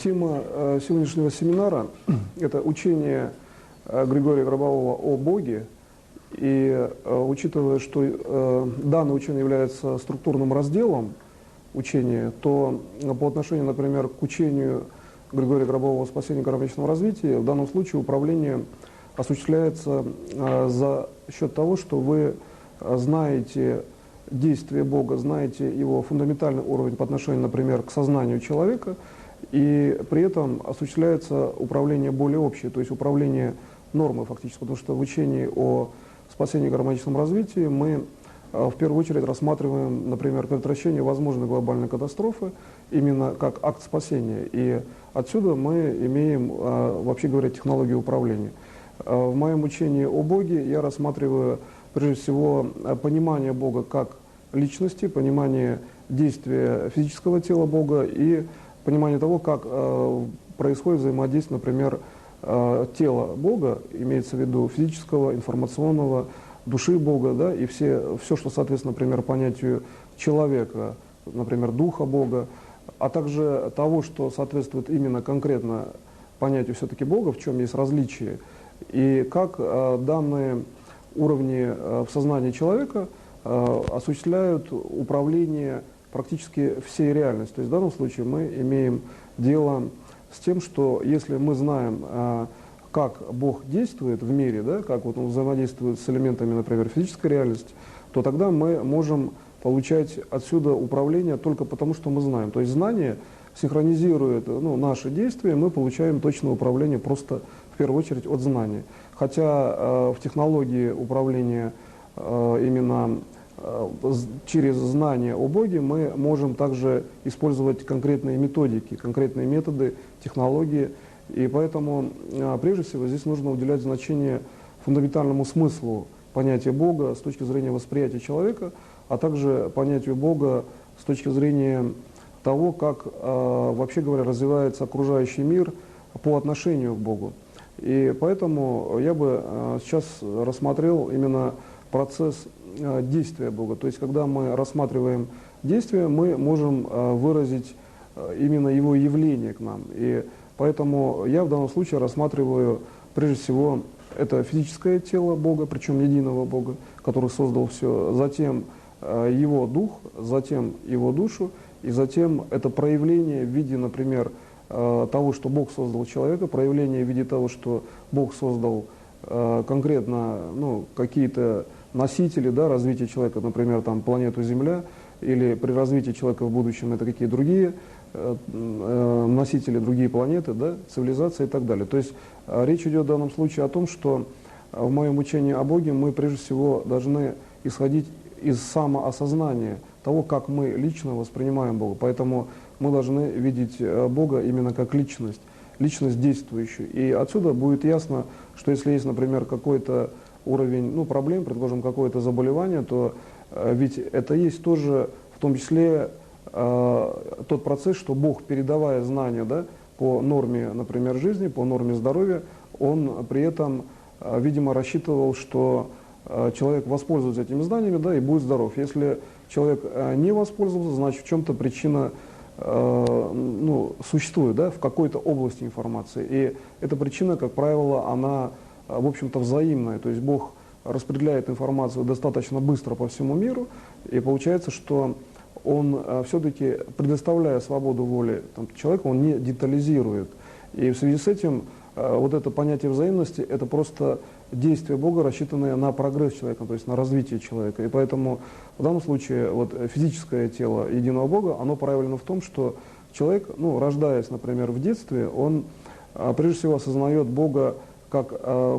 Тема сегодняшнего семинара – это учение Григория Гробового о Боге. И учитывая, что данное учение является структурным разделом учения, то по отношению, например, к учению Григория Гробового «Спасение гармоничного развития» в данном случае управление осуществляется за счет того, что вы знаете действие Бога, знаете его фундаментальный уровень по отношению, например, к сознанию человека, и при этом осуществляется управление более общее, то есть управление нормой фактически, потому что в учении о спасении и гармоничном развитии мы в первую очередь рассматриваем, например, предотвращение возможной глобальной катастрофы именно как акт спасения, и отсюда мы имеем, вообще говоря, технологию управления. В моем учении о Боге я рассматриваю прежде всего понимание Бога как личности, понимание действия физического тела Бога и понимание того, как происходит взаимодействие, например, тела Бога, имеется в виду физического, информационного, души Бога, да, и все, что соответствует, например, понятию человека, например, духа Бога, а также того, что соответствует именно конкретно понятию все-таки Бога, в чем есть различие, и как данные уровни в сознании человека осуществляют управление практически всей реальностью. То есть в данном случае мы имеем дело с тем, что если мы знаем, как Бог действует в мире, да, как вот он взаимодействует с элементами, например, физической реальности, то тогда мы можем получать отсюда управление только потому, что мы знаем. То есть знание синхронизирует наши действия, мы получаем точное управление просто в первую очередь от знания. Хотя в технологии управления именно через знание о Боге мы можем также использовать конкретные методики, конкретные методы, технологии. И поэтому, прежде всего, здесь нужно уделять значение фундаментальному смыслу понятия Бога с точки зрения восприятия человека, а также понятию Бога с точки зрения того, как, вообще говоря, развивается окружающий мир по отношению к Богу. И поэтому я бы сейчас рассмотрел именно процесс действия Бога. То есть, когда мы рассматриваем действие, мы можем выразить именно его явление к нам. И поэтому я в данном случае рассматриваю, прежде всего, это физическое тело Бога, причем единого Бога, который создал все, затем его дух, затем его душу, и затем это проявление в виде, например, того, что Бог создал человека, проявление в виде того, что Бог создал конкретно какие-то носители, да, развития человека, например, там, планету Земля, или при развитии человека в будущем это какие другие носители, другие планеты, да, цивилизации и так далее. То есть речь идет в данном случае о том, что в моем учении о Боге мы прежде всего должны исходить из самоосознания того, как мы лично воспринимаем Бога. Поэтому мы должны видеть Бога именно как личность, личность действующую. И отсюда будет ясно, что если есть, например, какой-то уровень проблем, предположим, какое-то заболевание, то ведь это есть тоже в том числе тот процесс, что Бог, передавая знания, да, по норме, например, жизни, по норме здоровья, Он при этом, видимо, рассчитывал, что человек воспользуется этими знаниями, да, и будет здоров. Если человек не воспользовался, значит, в чем-то причина существует, да, в какой-то области информации. И эта причина, как правило, она, в общем-то, взаимная. То есть Бог распределяет информацию достаточно быстро по всему миру, и получается, что Он все-таки, предоставляя свободу воли человеку, Он не детализирует. И в связи с этим вот это понятие взаимности – это просто действие Бога, рассчитанное на прогресс человека, то есть на развитие человека. И поэтому в данном случае вот физическое тело единого Бога, оно проявлено в том, что человек, рождаясь, например, в детстве, он прежде всего осознает Бога как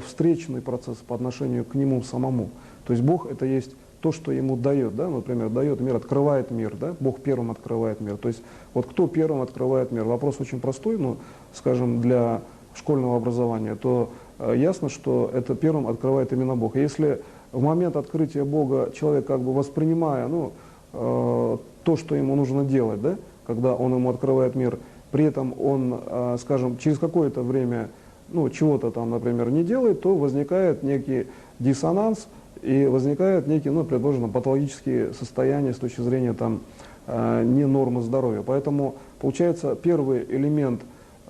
встречный процесс по отношению к Нему самому. То есть Бог – это есть то, что Ему дает, да? Например, дает мир, открывает мир, да? Бог первым открывает мир. То есть вот кто первым открывает мир? Вопрос очень простой, скажем, для школьного образования, то ясно, что это первым открывает именно Бог. И если в момент открытия Бога человек, как бы воспринимая то, что ему нужно делать, да, когда он ему открывает мир, при этом он, скажем, через какое-то время чего-то там, например, не делает, то возникает некий диссонанс и возникает некие, предположим, патологические состояния с точки зрения не нормы здоровья. Поэтому, получается, первый элемент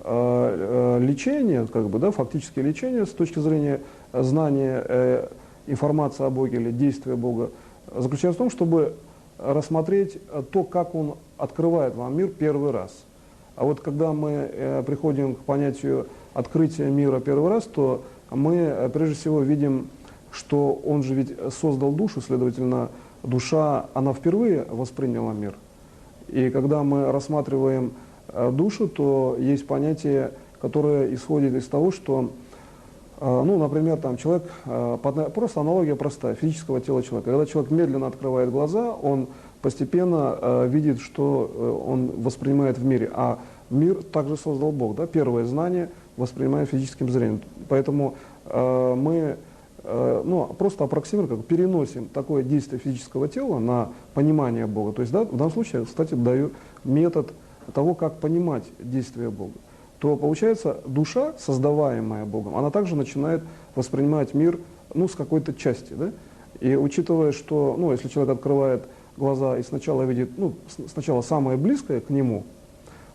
лечения, как бы, да, фактически лечение с точки зрения знания информации о Боге или действия Бога, заключается в том, чтобы рассмотреть то, как Он открывает вам мир первый раз. А вот когда мы приходим к понятию открытия мира первый раз, то мы прежде всего видим, что Он же ведь создал душу, следовательно, душа, она впервые восприняла мир. И когда мы рассматриваем душу, то есть понятие, которое исходит из того, что, ну, например, там человек, просто аналогия простая, физического тела человека. Когда человек медленно открывает глаза, он постепенно видит, что он воспринимает в мире. А мир также создал Бог. Да? Первое знание воспринимает физическим зрением. Поэтому мы просто аппроксимируем, как переносим такое действие физического тела на понимание Бога. То есть, да, в данном случае, кстати, даю метод того, как понимать действие Бога. То получается, душа, создаваемая Богом, она также начинает воспринимать мир, ну, с какой-то части. Да? И учитывая, что, ну, если человек открывает глаза и сначала видит, ну, сначала самое близкое к нему,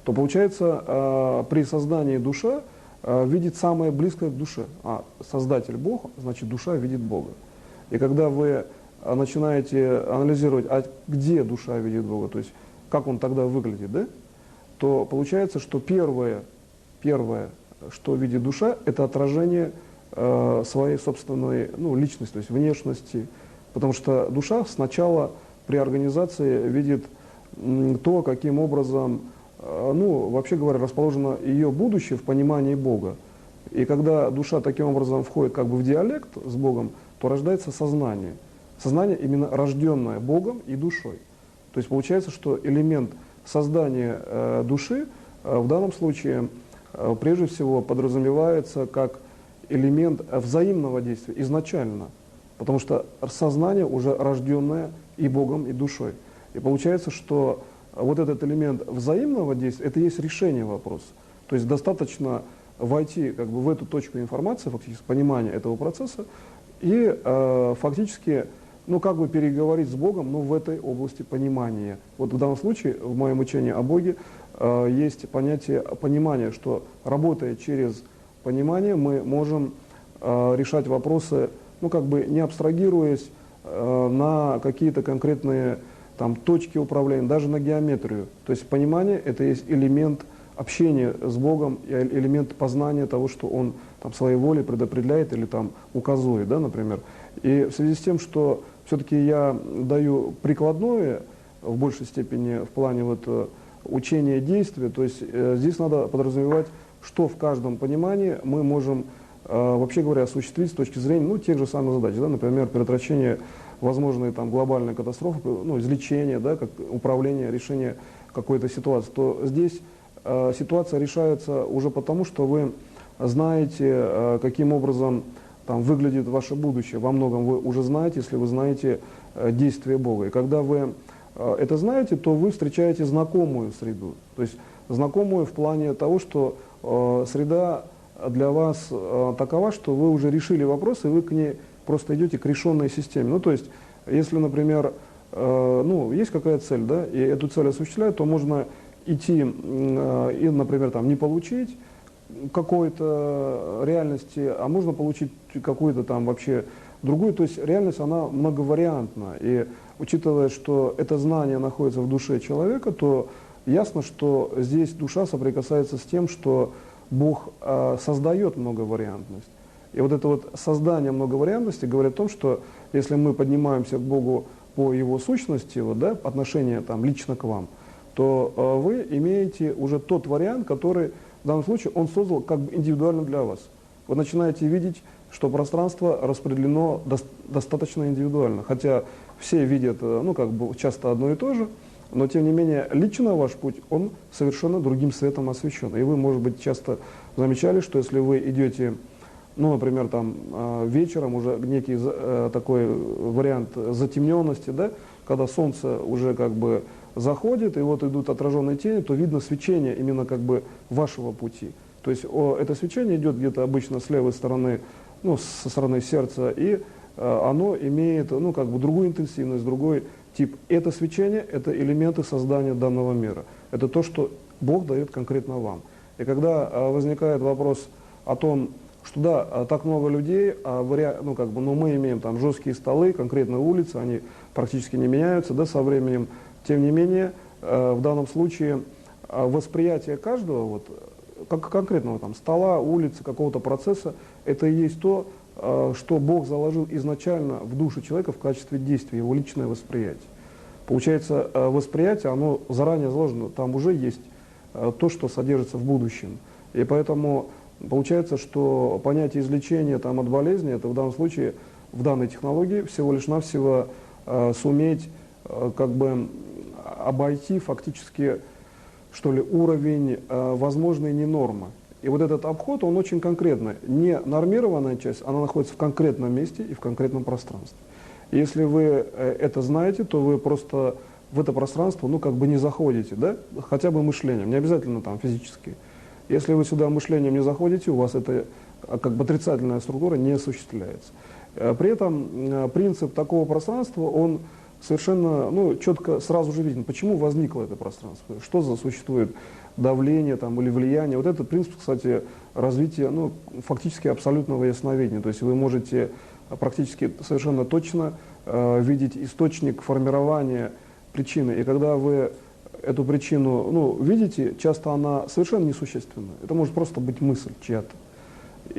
то получается, при создании душа видит самое близкое к душе. А Создатель Бог, значит, душа видит Бога. И когда вы начинаете анализировать, а где душа видит Бога, то есть как он тогда выглядит, да, то получается, что первое, что видит душа, это отражение своей собственной, ну, личности, то есть внешности. Потому что душа сначала при организации видит то, каким образом, ну, вообще говоря, расположено ее будущее в понимании Бога. И когда душа таким образом входит как бы в диалект с Богом, то рождается сознание. Сознание именно рожденное Богом и душой. То есть получается, что элемент создания души в данном случае прежде всего подразумевается как элемент взаимного действия изначально. Потому что сознание уже рожденное и Богом, и душой. И получается, что вот этот элемент взаимного действия, это и есть решение вопроса. То есть достаточно войти как бы в эту точку информации, фактически понимания этого процесса, и фактически, ну, как бы переговорить с Богом, но в этой области понимания. Вот в данном случае, в моем учении о Боге, есть понятие понимания, что работая через понимание, мы можем решать вопросы, ну, как бы не абстрагируясь на какие-то конкретные там точки управления, даже на геометрию. То есть понимание — это есть элемент общения с Богом, элемент познания того, что Он там своей волей предопределяет или там указывает, да, например. И в связи с тем, что все-таки я даю прикладное в большей степени в плане вот учения действия, то есть здесь надо подразумевать, что в каждом понимании мы можем, вообще говоря, осуществить с точки зрения, ну, тех же самых задач, да, например, предотвращение возможной там глобальной катастрофы, ну, излечение, да, как управление, решение какой-то ситуации, то здесь ситуация решается уже потому, что вы знаете, каким образом там выглядит ваше будущее. Во многом вы уже знаете, если вы знаете действие Бога. И когда вы это знаете, то вы встречаете знакомую среду. То есть знакомую в плане того, что среда для вас такова, что вы уже решили вопрос, и вы к ней просто идете к решенной системе. Ну, то есть, если, например, ну, есть какая-то цель, да, и эту цель осуществляют, то можно идти и, например, там, не получить какой-то реальности, а можно получить какую-то там вообще другую. То есть реальность, она многовариантна. И учитывая, что это знание находится в душе человека, то ясно, что здесь душа соприкасается с тем, что Бог создает многовариантность. И вот это вот создание многовариантности говорит о том, что если мы поднимаемся к Богу по Его сущности, вот, да, отношение там, лично к вам, то вы имеете уже тот вариант, который в данном случае Он создал как бы индивидуально для вас. Вы начинаете видеть, что пространство распределено достаточно индивидуально. Хотя все видят, ну, как бы часто одно и то же, но тем не менее лично ваш путь, он совершенно другим светом освещен. И вы, может быть, часто замечали, что если вы идете, ну, например, там вечером, уже некий такой вариант затемненности, да, когда солнце уже как бы заходит, и вот идут отраженные тени, то видно свечение именно как бы вашего пути. То есть это свечение идет где-то обычно с левой стороны, ну, со стороны сердца, и оно имеет, ну, как бы другую интенсивность, другой это свечение, это элементы создания данного мира. Это то, что Бог дает конкретно вам. И когда возникает вопрос о том, что да, так много людей, но мы имеем там жесткие столы, конкретные улицы, они практически не меняются, да, со временем. Тем не менее, в данном случае восприятие каждого, вот, как конкретного там стола, улицы, какого-то процесса, это и есть то, что Бог заложил изначально в душу человека в качестве действия, его личное восприятие. Получается, восприятие, оно заранее заложено, там уже есть то, что содержится в будущем. И поэтому получается, что понятие излечения там, от болезни, это в данном случае, в данной технологии, всего лишь навсего суметь как бы обойти фактически, что ли, уровень возможной ненормы. И вот этот обход, он очень конкретный. Не нормированная часть, она находится в конкретном месте и в конкретном пространстве. И если вы это знаете, то вы просто в это пространство, ну, как бы не заходите, да, хотя бы мышлением, не обязательно там физически. Если вы сюда мышлением не заходите, у вас это как бы отрицательная структура не осуществляется. При этом принцип такого пространства, он совершенно, ну, четко сразу же виден, почему возникло это пространство, что за существует давление там, или влияние. Вот этот принцип, кстати, развития, ну, фактически абсолютного ясновидения. То есть вы можете практически совершенно точно видеть источник формирования причины. И когда вы эту причину, ну, видите, часто она совершенно несущественна. Это может просто быть мысль чья-то.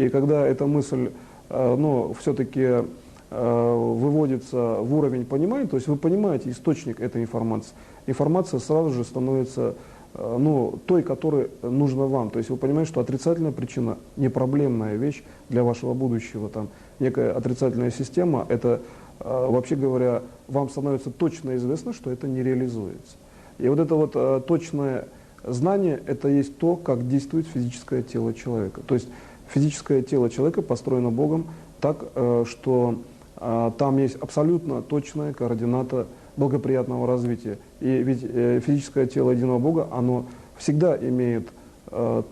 И когда эта мысль, ну, все-таки выводится в уровень понимания, то есть вы понимаете источник этой информации, информация сразу же становится, ну, той, которая нужна вам. То есть вы понимаете, что отрицательная причина не проблемная вещь для вашего будущего. Там некая отрицательная система, это, вообще говоря, вам становится точно известно, что это не реализуется. И вот это вот точное знание, это есть то, как действует физическое тело человека. То есть физическое тело человека построено Богом так, что там есть абсолютно точная координата благоприятного развития. И ведь физическое тело единого Бога, оно всегда имеет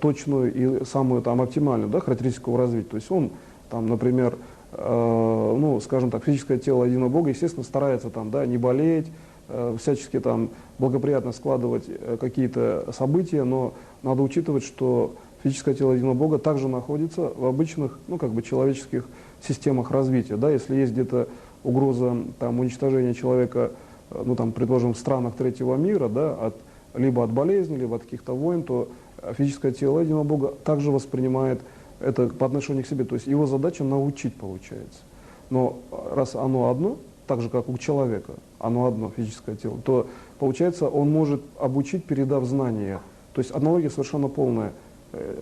точную и самую там оптимальную, да, характеристику развития. То есть он, там, например, ну, скажем так, физическое тело единого Бога, естественно, старается там, да, не болеть, всячески там благоприятно складывать какие-то события, но надо учитывать, что физическое тело единого Бога также находится в обычных, ну, как бы человеческих системах развития. Да? Если есть где-то угроза там, уничтожения человека, ну, там, предположим, в странах третьего мира, да, либо от болезни, либо от каких-то войн, то физическое тело единого Бога также воспринимает это по отношению к себе. То есть его задача научить, получается. Но раз оно одно, так же, как у человека, оно одно, физическое тело, то, получается, он может обучить, передав знания. То есть аналогия совершенно полная.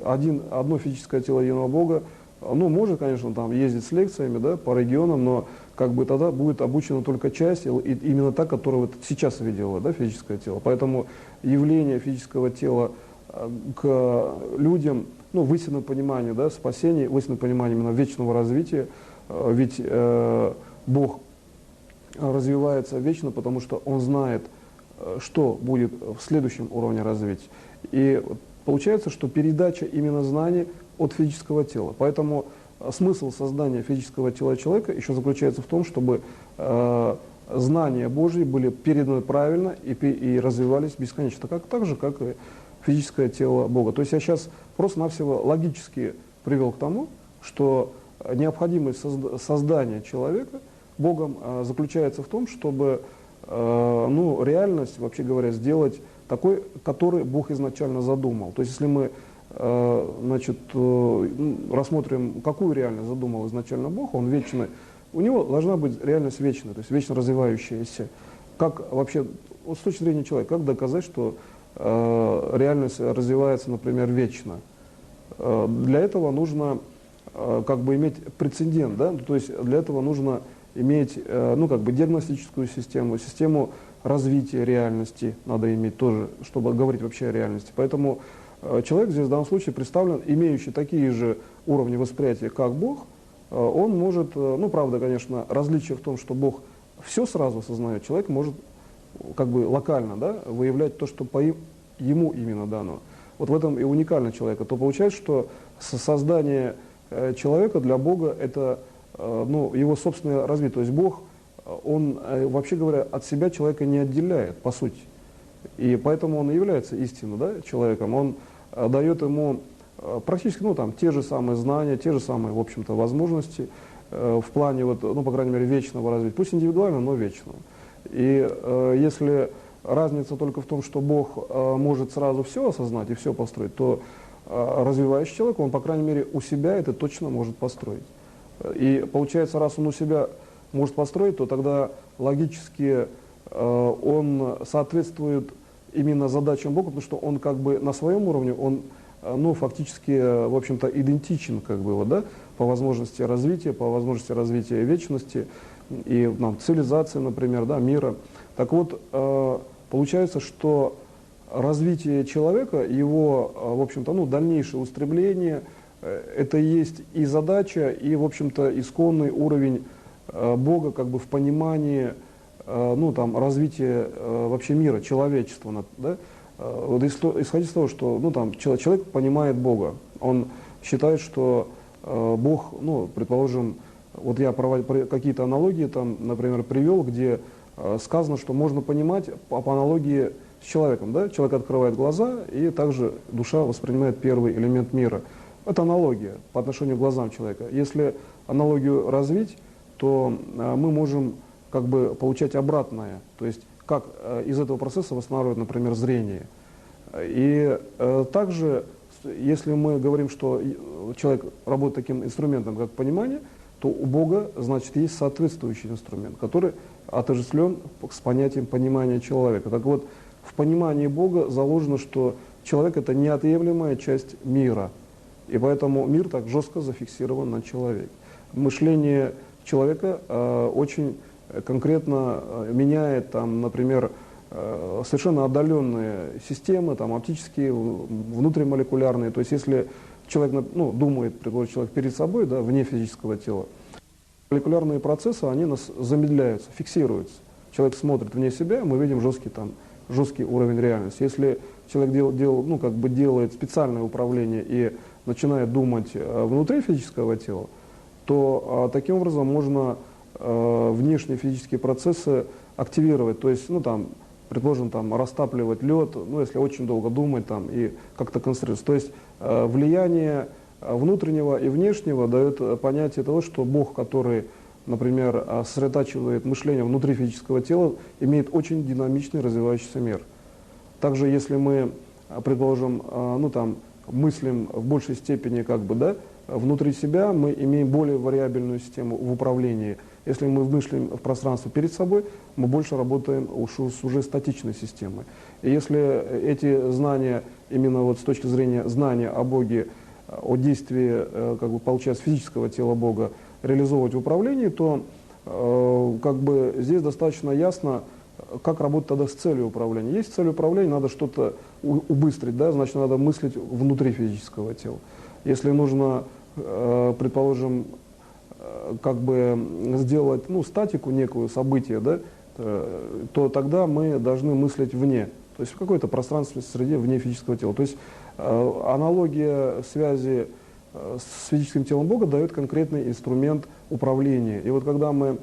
Одно физическое тело единого Бога, ну, может, конечно, там ездить с лекциями, да, по регионам, но как бы тогда будет обучена только часть, и именно та, которую вот сейчас видела, да, физическое тело. Поэтому явление физического тела к людям, ну, в истинном понимании, да, спасения, в истинном понимании именно вечного развития, ведь Бог развивается вечно, потому что Он знает, что будет в следующем уровне развития. И получается, что передача именно знаний от физического тела. Поэтому смысл создания физического тела человека еще заключается в том, чтобы знания Божьи были переданы правильно и развивались бесконечно, так же, как и физическое тело Бога. То есть я сейчас просто-навсего логически привел к тому, что необходимость создания человека Богом заключается в том, чтобы ну, реальность, вообще говоря, сделать такой, который Бог изначально задумал. То есть если мы значит, рассмотрим, какую реальность задумал изначально Бог, Он вечный, у него должна быть реальность вечная, то есть вечно развивающаяся. Как вообще, вот с точки зрения человека, как доказать, что реальность развивается, например, вечно? Для этого нужно как бы иметь прецедент, да? То есть для этого нужно иметь ну, как бы диагностическую систему, систему развития реальности надо иметь тоже, чтобы говорить вообще о реальности. Поэтому человек здесь в данном случае представлен, имеющий такие же уровни восприятия, как Бог. Он может, ну, правда, конечно, различие в том, что Бог все сразу осознает, человек может как бы локально, да, выявлять то, что по ему именно дано. Вот в этом и уникальность человека. То получается, что создание человека для Бога – это ну, его собственное развитие. То есть Бог он, вообще говоря, от себя человека не отделяет, по сути. И поэтому он и является истинным, да, человеком. Он дает ему практически, ну, там, те же самые знания, те же самые, в общем-то, возможности в плане, вот, ну, по крайней мере, вечного развития. Пусть индивидуально, но вечного. И если разница только в том, что Бог может сразу все осознать и все построить, то развивающий человек, он, по крайней мере, у себя это точно может построить. И получается, раз он у себя может построить, то тогда логически он соответствует именно задачам Бога, потому что он как бы на своем уровне, он, ну, фактически, в общем-то, идентичен, как бы, вот, да, по возможности развития вечности и, ну, цивилизации, например, да, мира. Так вот, получается, что развитие человека, его, в общем-то, ну, дальнейшее устремление, это и есть и задача, и, в общем-то, исконный уровень Бога, как бы, в понимании, ну, там, развития вообще мира, человечества, да? Вот исходя из того, что, ну, там, человек понимает Бога, он считает, что Бог, ну, предположим, вот я какие-то аналогии там, например, привел, где сказано, что можно понимать по аналогии с человеком, да? Человек открывает глаза, и также душа воспринимает первый элемент мира. Это аналогия по отношению к глазам человека. Если аналогию развить, то мы можем, как бы, получать обратное, то есть как из этого процесса восстанавливать, например, зрение. И также, если мы говорим, что человек работает таким инструментом, как понимание, то у Бога, значит, есть соответствующий инструмент, который отождествлен с понятием понимания человека. Так вот, в понимании Бога заложено, что человек – это неотъемлемая часть мира, и поэтому мир так жестко зафиксирован на человеке. Мышление человека очень конкретно меняет, там, например, совершенно отдаленные системы, там, оптические, внутримолекулярные. То есть если человек, ну, думает, предположим, человек перед собой, да, вне физического тела, молекулярные процессы, они нас замедляются, фиксируются. Человек смотрит вне себя, мы видим жесткий уровень реальности. Если человек ну, как бы делает специальное управление и начинает думать внутри физического тела, то таким образом можно внешние физические процессы активировать, то есть, ну, там, предположим, там, растапливать лед, ну, если очень долго думать там, и как-то концентрироваться. То есть влияние внутреннего и внешнего дает понятие того, что Бог, который, например, сосредотачивает мышление внутри физического тела, имеет очень динамичный развивающийся мир. Также, если мы, предположим, ну, там, мыслим в большей степени, как бы, да, внутри себя, мы имеем более вариабельную систему в управлении. Если мы мыслим в пространстве перед собой, мы больше работаем с уже статичной системой. И если эти знания, именно вот с точки зрения знания о Боге, о действии, как бы, получается, физического тела Бога, реализовывать в управлении, то как бы здесь достаточно ясно, как работать тогда с целью управления. Есть цель управления, надо что-то убыстрить, да, значит, надо мыслить внутри физического тела. Если нужно, предположим, как бы сделать, ну, статику некую события, да, то тогда мы должны мыслить вне, то есть в какой-то пространственной среде вне физического тела. То есть аналогия связи с физическим телом Бога дает конкретный инструмент управления. И вот когда мы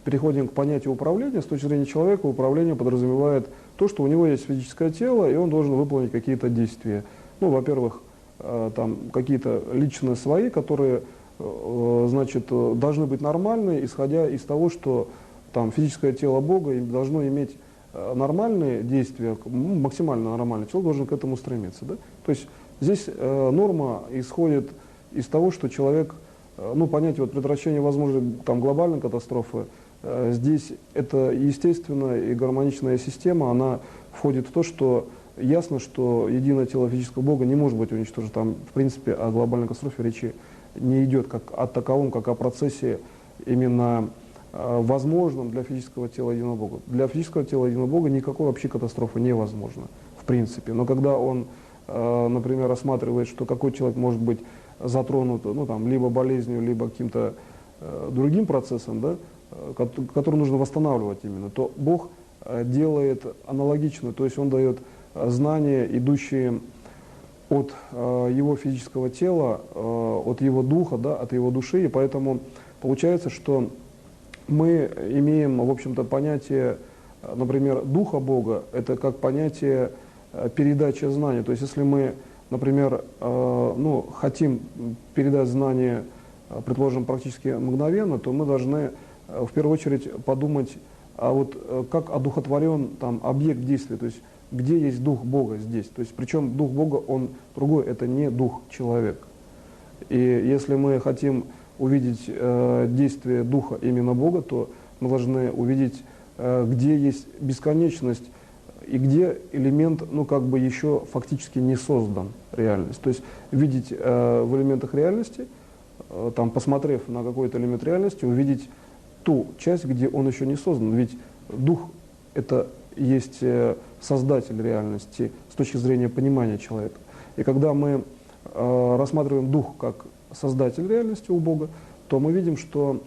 переходим к понятию управления, с точки зрения человека, управление подразумевает то, что у него есть физическое тело, и он должен выполнить какие-то действия. Ну, во-первых, там какие-то личные свои, которые, значит, должны быть нормальные, исходя из того, что там физическое тело Бога должно иметь нормальные действия, максимально нормальный человек должен к этому стремиться. Да? То есть здесь норма исходит из того, что человек, ну, понятие вот предотвращения возможной там глобальной катастрофы, здесь это естественная и гармоничная система, она входит в то, что ясно, что единое тело физического Бога не может быть уничтожено. Там, в принципе, о глобальной катастрофе речи не идет как о таковом, как о процессе именно возможном для физического тела единого Бога. Для физического тела единого Бога никакой вообще катастрофы невозможно, в принципе. Но когда он, например, рассматривает, что какой человек может быть затронут, ну, там, либо болезнью, либо каким-то другим процессом, да, который нужно восстанавливать именно, то Бог делает аналогично, то есть Он дает знания, идущие от его физического тела, от его духа, да, от его души, и поэтому получается, что мы имеем, в общем-то, понятие, например, Духа Бога, это как понятие передачи знания. То есть если мы, например, ну, хотим передать знания, предположим, практически мгновенно, то мы должны в первую очередь подумать, а вот как одухотворен там объект действия, то есть где есть Дух Бога здесь. То есть причем Дух Бога, он другой, это не Дух человека. И если мы хотим увидеть действие Духа именно Бога, то мы должны увидеть, где есть бесконечность и где элемент, ну, как бы еще фактически не создан реальность. То есть видеть в элементах реальности, там, посмотрев на какой-то элемент реальности, увидеть ту часть, где он еще не создан. Ведь Дух – это есть создатель реальности с точки зрения понимания человека. И когда мы рассматриваем Дух как создатель реальности у Бога, то мы видим, что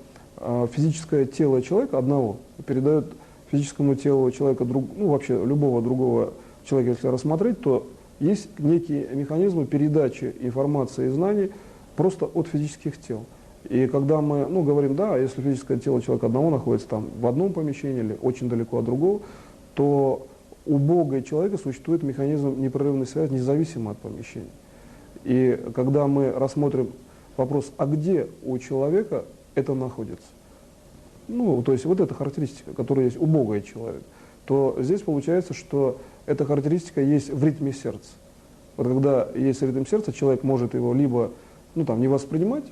физическое тело человека одного передает физическому телу человека, ну, вообще любого другого человека, если рассмотреть, то есть некие механизмы передачи информации и знаний просто от физических тел. И когда мы, ну, говорим, да, если физическое тело человека одного находится там в одном помещении или очень далеко от другого, то у Бога и человека существует механизм непрерывной связи, независимо от помещений. И когда мы рассмотрим вопрос, а где у человека это находится, ну, то есть вот эта характеристика, которая есть у Бога и человека, то здесь получается, что эта характеристика есть в ритме сердца. Вот когда есть ритм сердца, человек может его либо, ну, там, не воспринимать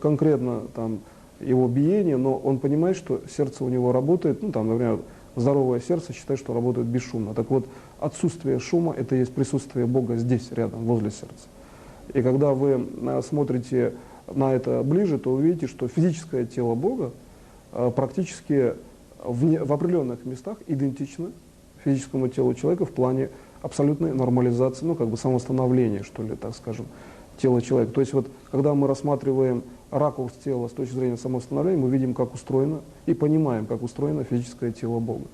конкретно там, его биение, но он понимает, что сердце у него работает, ну, там, например, здоровое сердце считает, что работает бесшумно. Так вот, отсутствие шума – это есть присутствие Бога здесь, рядом, возле сердца. И когда вы смотрите на это ближе, то увидите, что физическое тело Бога практически в определенных местах идентично физическому телу человека в плане абсолютной нормализации, ну, как бы самостановления, что ли, так скажем, тела человека. То есть вот, когда мы рассматриваем ракурс тела с точки зрения самоустановления, мы видим, как устроено, и понимаем, как устроено физическое тело Бога.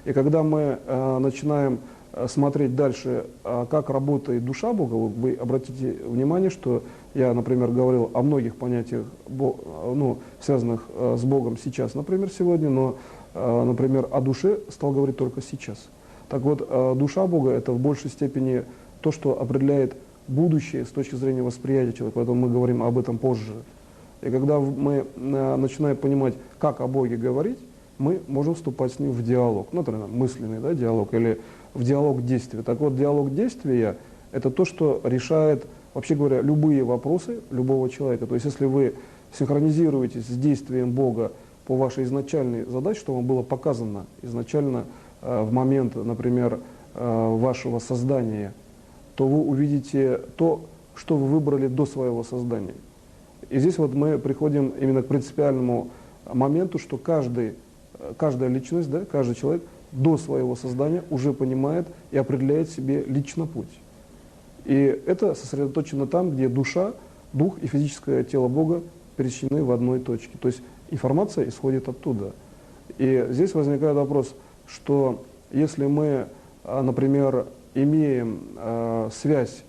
И когда мы начинаем смотреть дальше, как работает душа Бога, вы обратите внимание, что я, например, говорил о многих понятиях, ну, связанных с Богом сейчас, например, сегодня, но, например, о душе стал говорить только сейчас. Так вот, душа Бога – это в большей степени то, что определяет будущее с точки зрения восприятия человека, поэтому мы говорим об этом позже. И когда мы начинаем понимать, как о Боге говорить, мы можем вступать с ним в диалог, ну, например, мысленный, да, диалог, или в диалог действия. Так вот, диалог действия – это то, что решает, вообще говоря, любые вопросы любого человека. То есть, если вы синхронизируетесь с действием Бога по вашей изначальной задаче, что вам было показано изначально в момент, например, вашего создания, то вы увидите то, что вы выбрали до своего создания. И здесь вот мы приходим именно к принципиальному моменту, что каждая личность, да, каждый человек до своего создания уже понимает и определяет себе лично путь. И это сосредоточено там, где душа, дух и физическое тело Бога пересечены в одной точке. То есть информация исходит оттуда. И здесь возникает вопрос, что если мы, например, имеем связь,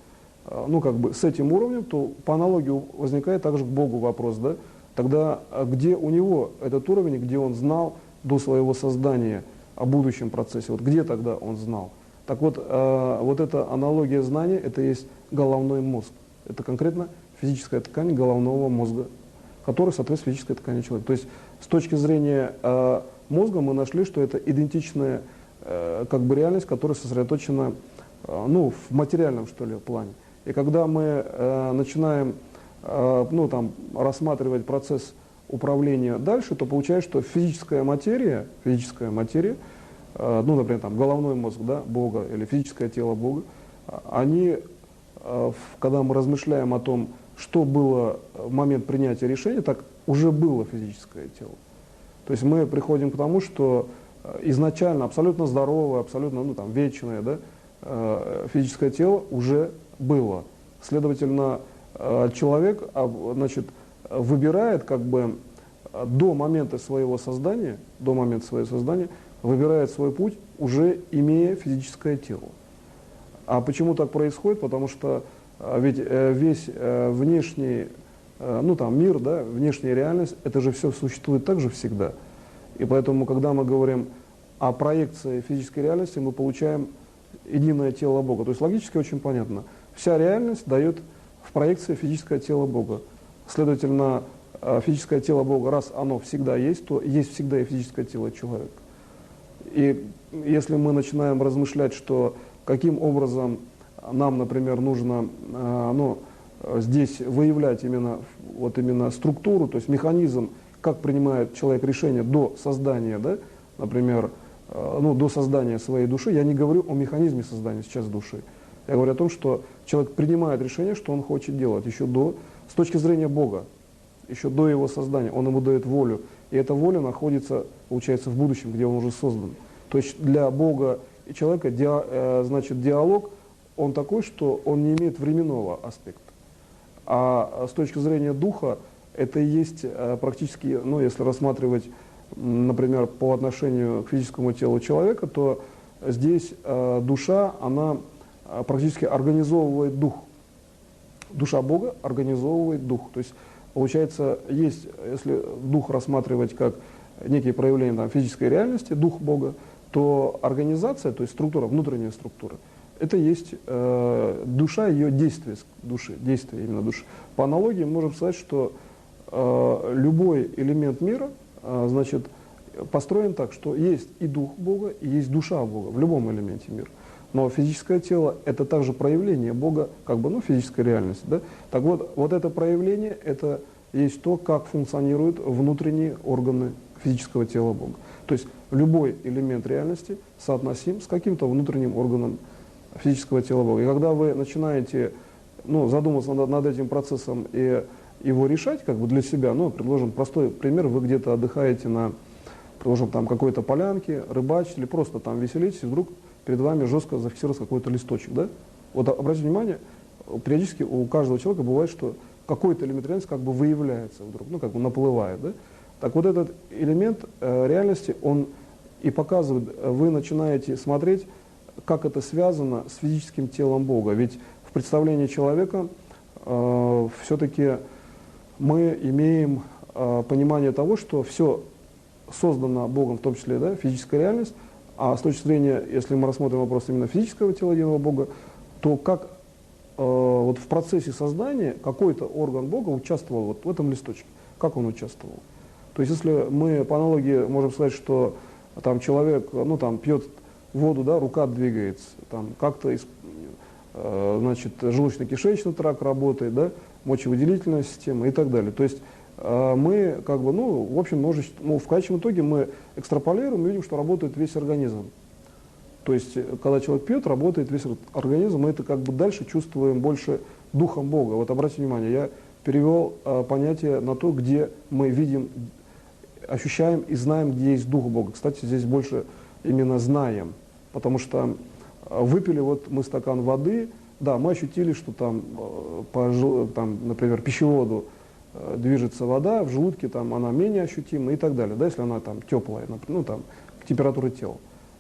ну, как бы с этим уровнем, то по аналогии возникает также к Богу вопрос, да? Тогда где у него этот уровень, где он знал до своего создания о будущем процессе, вот где тогда он знал? Так вот, вот эта аналогия знания, это есть головной мозг. Это конкретно физическая ткань головного мозга, которая соответствует физической ткани человека. То есть с точки зрения мозга мы нашли, что это идентичная как бы реальность, которая сосредоточена, ну, в материальном, что ли, плане. И когда мы начинаем, ну, там, рассматривать процесс управления дальше, то получается, что физическая материя, ну, например, там, головной мозг, да, Бога или физическое тело Бога, они, когда мы размышляем о том, что было в момент принятия решения, так уже было физическое тело. То есть мы приходим к тому, что изначально абсолютно здоровое, абсолютно, ну, там, вечное, да, физическое тело уже было. Следовательно, человек, значит, выбирает как бы до момента своего создания, выбирает свой путь, уже имея физическое тело. А почему так происходит? Потому что ведь весь внешний, ну, там, мир, да, внешняя реальность, это же все существует так же всегда. И поэтому, когда мы говорим о проекции физической реальности, мы получаем единое тело Бога. То есть логически очень понятно. Вся реальность дает в проекции физическое тело Бога. Следовательно, физическое тело Бога, раз оно всегда есть, то есть всегда и физическое тело человека. И если мы начинаем размышлять, что каким образом нам, например, нужно здесь выявлять именно структуру, то есть механизм, как принимает человек решение до создания, да, например, до создания своей души, я не говорю о механизме создания сейчас души. Я говорю о том, что человек принимает решение, что он хочет делать, с точки зрения Бога, еще до его создания. Он ему дает волю. И эта воля находится, получается, в будущем, где он уже создан. То есть для Бога и человека диалог, он такой, что он не имеет временного аспекта. А с точки зрения духа, это и есть практически, если рассматривать, например, по отношению к физическому телу человека, то здесь душа, она практически организовывает дух. Душа Бога организовывает дух. То есть, получается, если дух рассматривать как некие проявления физической реальности, дух Бога, то организация, то есть структура, внутренняя структура, это есть душа, ее действие души, действие именно души. По аналогии мы можем сказать, что любой элемент мира, построен так, что есть и дух Бога, и есть душа Бога в любом элементе мира. Но физическое тело – это также проявление Бога, физической реальности. Да? Так вот это проявление – это есть то, как функционируют внутренние органы физического тела Бога. То есть любой элемент реальности соотносим с каким-то внутренним органом физического тела Бога. И когда вы начинаете задумываться над этим процессом и его решать для себя, предложим простой пример, вы где-то отдыхаете на, какой-то полянке, рыбачите или просто там веселитесь, и вдруг перед вами жестко зафиксировался какой-то листочек. Да? Вот обратите внимание, периодически у каждого человека бывает, что какой-то элемент реальности выявляется вдруг, наплывает. Да? Так вот этот элемент реальности, он и показывает, вы начинаете смотреть, как это связано с физическим телом Бога. Ведь в представлении человека все-таки мы имеем понимание того, что все создано Богом, в том числе физическая реальность, а с точки зрения, если мы рассмотрим вопрос именно физического тела единого Бога, то как в процессе создания какой-то орган Бога участвовал в этом листочке, как он участвовал. То есть если мы по аналогии можем сказать, что человек пьет воду, рука двигается, как-то желудочно-кишечный тракт работает, мочевыделительная система и так далее. То есть мы в общем, в конечном итоге мы экстраполируем и видим, что работает весь организм. То есть когда человек пьет, работает весь организм, мы это дальше чувствуем больше духом Бога. Вот обратите внимание, я перевел понятие на то, где мы видим, ощущаем и знаем, где есть дух Бога. Кстати, здесь больше именно знаем, потому что выпили мы стакан воды, да, мы ощутили, что например, пищеводу движется вода, в желудке она менее ощутима и так далее, если она теплая, температура тела.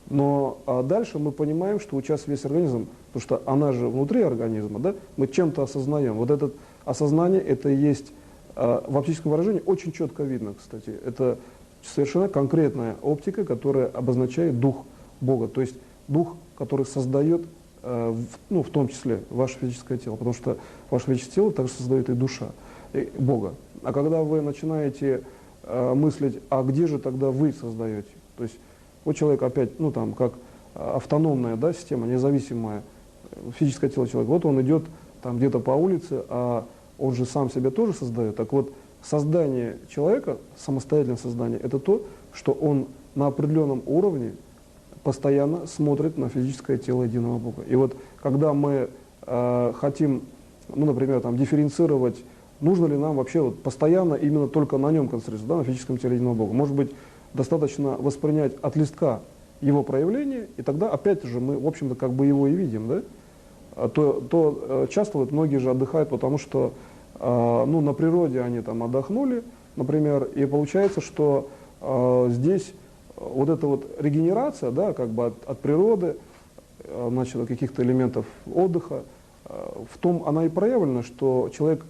Но дальше мы понимаем, что участвует весь организм, потому что она же внутри организма, мы чем-то осознаем. Вот это осознание, это и есть в оптическом выражении очень четко видно, кстати. Это совершенно конкретная оптика, которая обозначает дух Бога, то есть дух, который создает, в том числе, ваше физическое тело, потому что ваше физическое тело также создает и душа Бога. А когда вы начинаете мыслить, а где же тогда вы создаете? То есть вот человек опять, как автономная система, независимая, физическое тело человека, вот он идет где-то по улице, а он же сам себя тоже создает. Так вот, создание человека, самостоятельное создание, это то, что он на определенном уровне постоянно смотрит на физическое тело единого Бога. И вот когда мы хотим, например, дифференцировать, нужно ли нам вообще постоянно именно только на нем концентрироваться, на физическом теле единого Бога, может быть, достаточно воспринять от листка его проявление, и тогда опять же мы, в общем-то, его и видим, да? То часто многие же отдыхают, потому что на природе они отдохнули, например, и получается, что здесь эта регенерация, от природы, от каких-то элементов отдыха, в том она и проявлена, что человек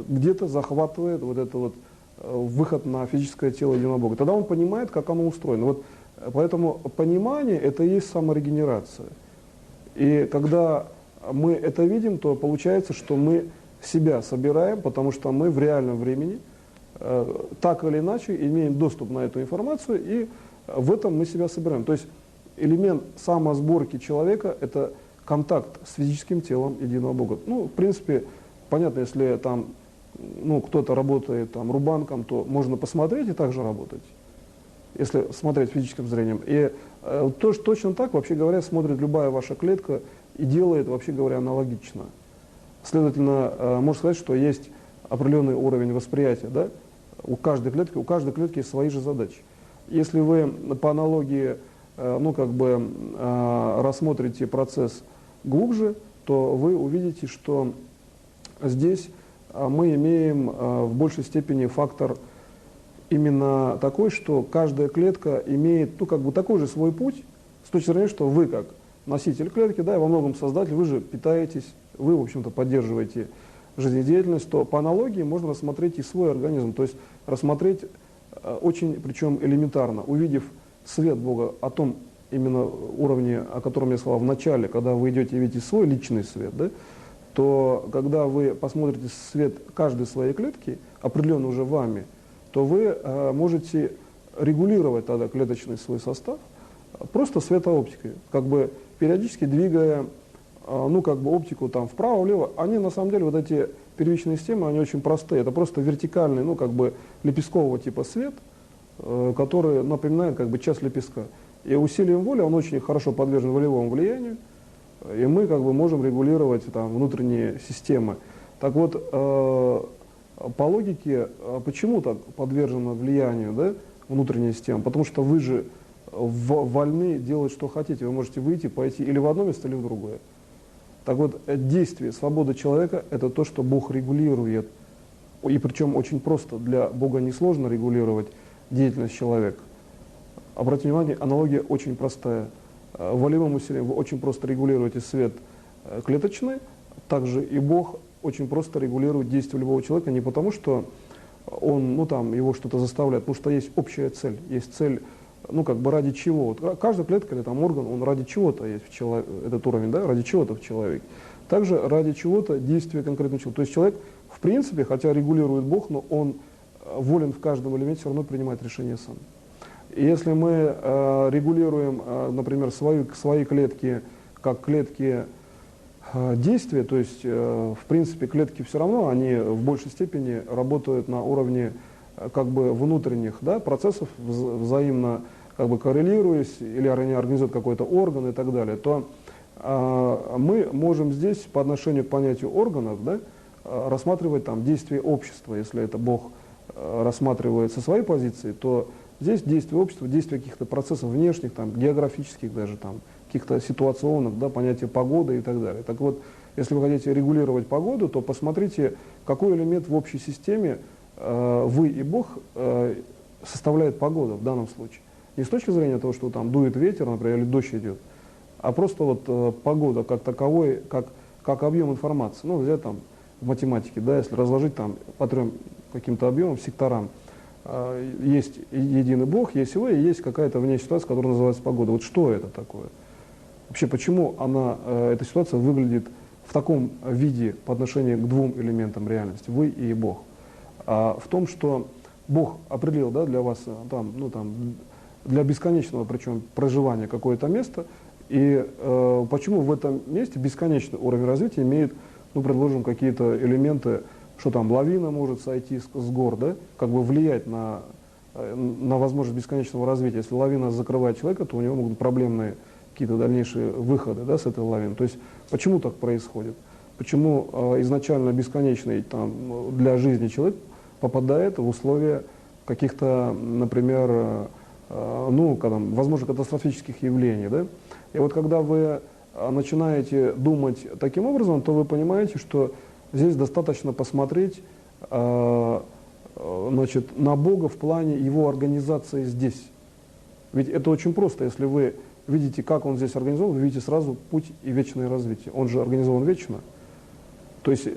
где-то захватывает выход на физическое тело единого Бога. Тогда он понимает, как оно устроено. Вот, поэтому понимание – это и есть саморегенерация. И когда мы это видим, то получается, что мы себя собираем, потому что мы в реальном времени так или иначе имеем доступ на эту информацию, и в этом мы себя собираем. То есть элемент самосборки человека – это контакт с физическим телом единого Бога. Ну, в принципе, понятно, если там кто-то работает там рубанком, то можно посмотреть и также работать, если смотреть физическим зрением. И точно так, вообще говоря, смотрит любая ваша клетка и делает, вообще говоря, аналогично. Следовательно, можно сказать, что есть определенный уровень восприятия, да? У каждой клетки есть свои же задачи. Если вы по аналогии рассмотрите процесс глубже, то вы увидите, что здесь мы имеем в большей степени фактор именно такой, что каждая клетка имеет такой же свой путь, с точки зрения, что вы как носитель клетки, да, и во многом создатель, вы же питаетесь, вы, в общем-то, поддерживаете жизнедеятельность, то по аналогии можно рассмотреть и свой организм, то есть рассмотреть очень, причем элементарно, увидев свет Бога о том именно уровне, о котором я сказал в начале, когда вы идете и видите свой личный свет, да, то когда вы посмотрите свет каждой своей клетки, определенный уже вами, то вы можете регулировать тогда клеточный свой состав просто светооптикой, как бы периодически двигая оптику там вправо-влево. Они на самом деле, вот эти первичные системы, они очень простые. Это просто вертикальный, лепесткового типа свет, который напоминает часть лепестка. И усилием воли он очень хорошо подвержен волевому влиянию, и мы можем регулировать там внутренние системы. Так вот, по логике, почему так подвержено влиянию, да, внутренняя система? Потому что вы же вольны делать, что хотите. Вы можете выйти, пойти или в одно место, или в другое. Так вот, действие, свобода человека – это то, что Бог регулирует. И причем очень просто. Для Бога несложно регулировать деятельность человека. Обратите внимание, аналогия очень простая. Волевым усилием вы очень просто регулируете свет клеточный, также и Бог очень просто регулирует действие любого человека, не потому что он, его что-то заставляет, потому что есть общая цель, есть цель, ради чего. Вот каждая клетка или орган, он ради чего-то есть в человеке, этот уровень, да, ради чего-то в человеке. Также ради чего-то действие конкретного человека. То есть человек, в принципе, хотя регулирует Бог, но он волен в каждом элементе все равно принимать решение сам. И если мы регулируем, например, свои клетки как клетки действия, то есть, в принципе, клетки все равно, они в большей степени работают на уровне внутренних, да, процессов, взаимно коррелируясь, или они организуют какой-то орган и так далее, то мы можем здесь по отношению к понятию органов, да, рассматривать действие общества. Если это Бог рассматривает со своей позиции, то здесь действие общества, действие каких-то процессов внешних, географических даже, каких-то ситуационных, да, понятие погоды и так далее. Так вот, если вы хотите регулировать погоду, то посмотрите, какой элемент в общей системе вы и Бог составляет погода в данном случае. Не с точки зрения того, что там дует ветер, например, или дождь идет, а просто погода как таковой, как объем информации. Взять в математике, да, если разложить по трем каким-то объемам, секторам, есть единый Бог, есть Его, и есть какая-то внешняя ситуация, которая называется погода. Вот что это такое? Вообще, почему эта ситуация выглядит в таком виде по отношению к двум элементам реальности, вы и Бог? В том, что Бог определил, да, для вас для бесконечного, причем проживания какое-то место, и почему в этом месте бесконечный уровень развития имеет, предложим, какие-то элементы, что лавина может сойти с гор, да, влиять на возможность бесконечного развития. Если лавина закрывает человека, то у него могут быть проблемные какие-то дальнейшие выходы, да, с этой лавины. То есть почему так происходит? Почему изначально бесконечный для жизни человек попадает в условия каких-то, например, возможно, катастрофических явлений, да? И вот когда вы начинаете думать таким образом, то вы понимаете, что здесь достаточно посмотреть на Бога в плане Его организации здесь. Ведь это очень просто. Если вы видите, как Он здесь организован, вы видите сразу путь и вечное развитие. Он же организован вечно. То есть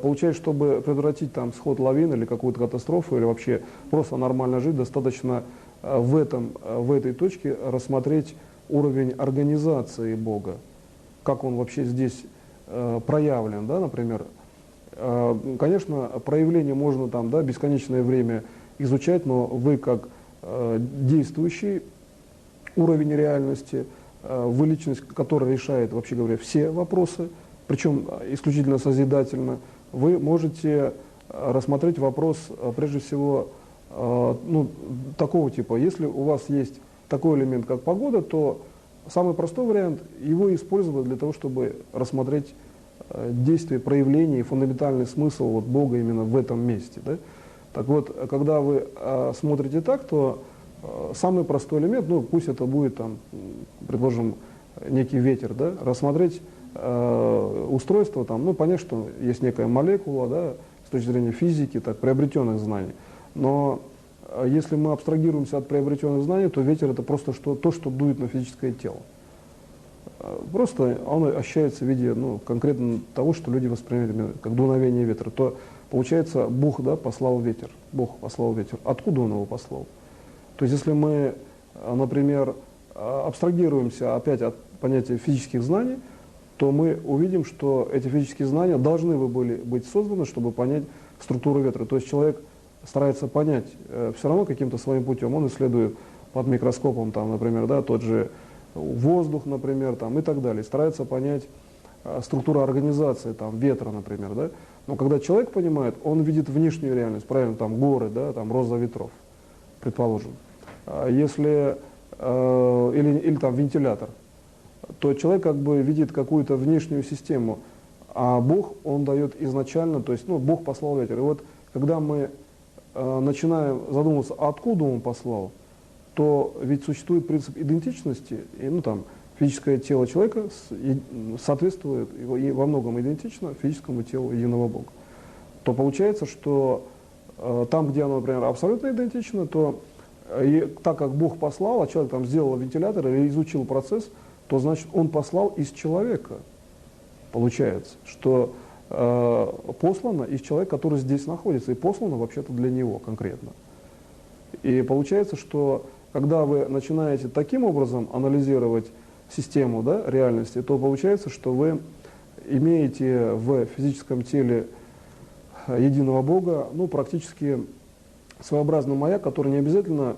получается, чтобы предотвратить там сход лавин или какую-то катастрофу, или вообще просто нормально жить, достаточно в этой точке рассмотреть уровень организации Бога, как он вообще здесь проявлен, да, например. Конечно, проявление можно там, да, бесконечное время изучать, но вы как действующий уровень реальности, вы личность, которая решает, вообще говоря, все вопросы, причем исключительно созидательно, вы можете рассмотреть вопрос, прежде всего, ну, такого типа. Если у вас есть такой элемент, как погода, то самый простой вариант его использовать для того, чтобы рассмотреть действие, проявление и фундаментальный смысл вот Бога именно в этом месте. Да? Так вот, когда вы смотрите так, то самый простой элемент, ну пусть это будет, там, предположим, некий ветер, да? Рассмотреть устройство, там, ну понятно, что есть некая молекула, да, с точки зрения физики, так, приобретенных знаний. Но если мы абстрагируемся от приобретенных знаний, то ветер это просто то, что дует на физическое тело. Просто он ощущается в виде, ну, конкретно того, что люди воспринимают как дуновение ветра. То получается, Бог, да, послал ветер. Бог послал ветер. Откуда он его послал? То есть если мы, например, абстрагируемся опять от понятия физических знаний, то мы увидим, что эти физические знания должны были быть созданы, чтобы понять структуру ветра. То есть человек старается понять все равно каким-то своим путем. Он исследует под микроскопом, там, например, да, тот же воздух, например, там, и так далее. Старается понять структуру организации там, ветра, например. Да? Но когда человек понимает, он видит внешнюю реальность, правильно, там горы, да, там роза ветров, предположим. Если, или там вентилятор, то человек как бы видит какую-то внешнюю систему, а Бог, он дает изначально, то есть, ну, Бог послал ветер. И вот когда мы начинаем задумываться, откуда он послал, то ведь существует принцип идентичности, и, ну, там, физическое тело человека соответствует и во многом идентично физическому телу единого Бога. То получается, что там, где оно, например, абсолютно идентично, то и так как Бог послал, а человек там сделал вентилятор или изучил процесс, то значит он послал из человека. Получается, что послано из человека, который здесь находится, и послано вообще-то для него конкретно. И получается, что когда вы начинаете таким образом анализировать систему, да, реальности, то получается, что вы имеете в физическом теле единого Бога, ну, практически своеобразный маяк, который не обязательно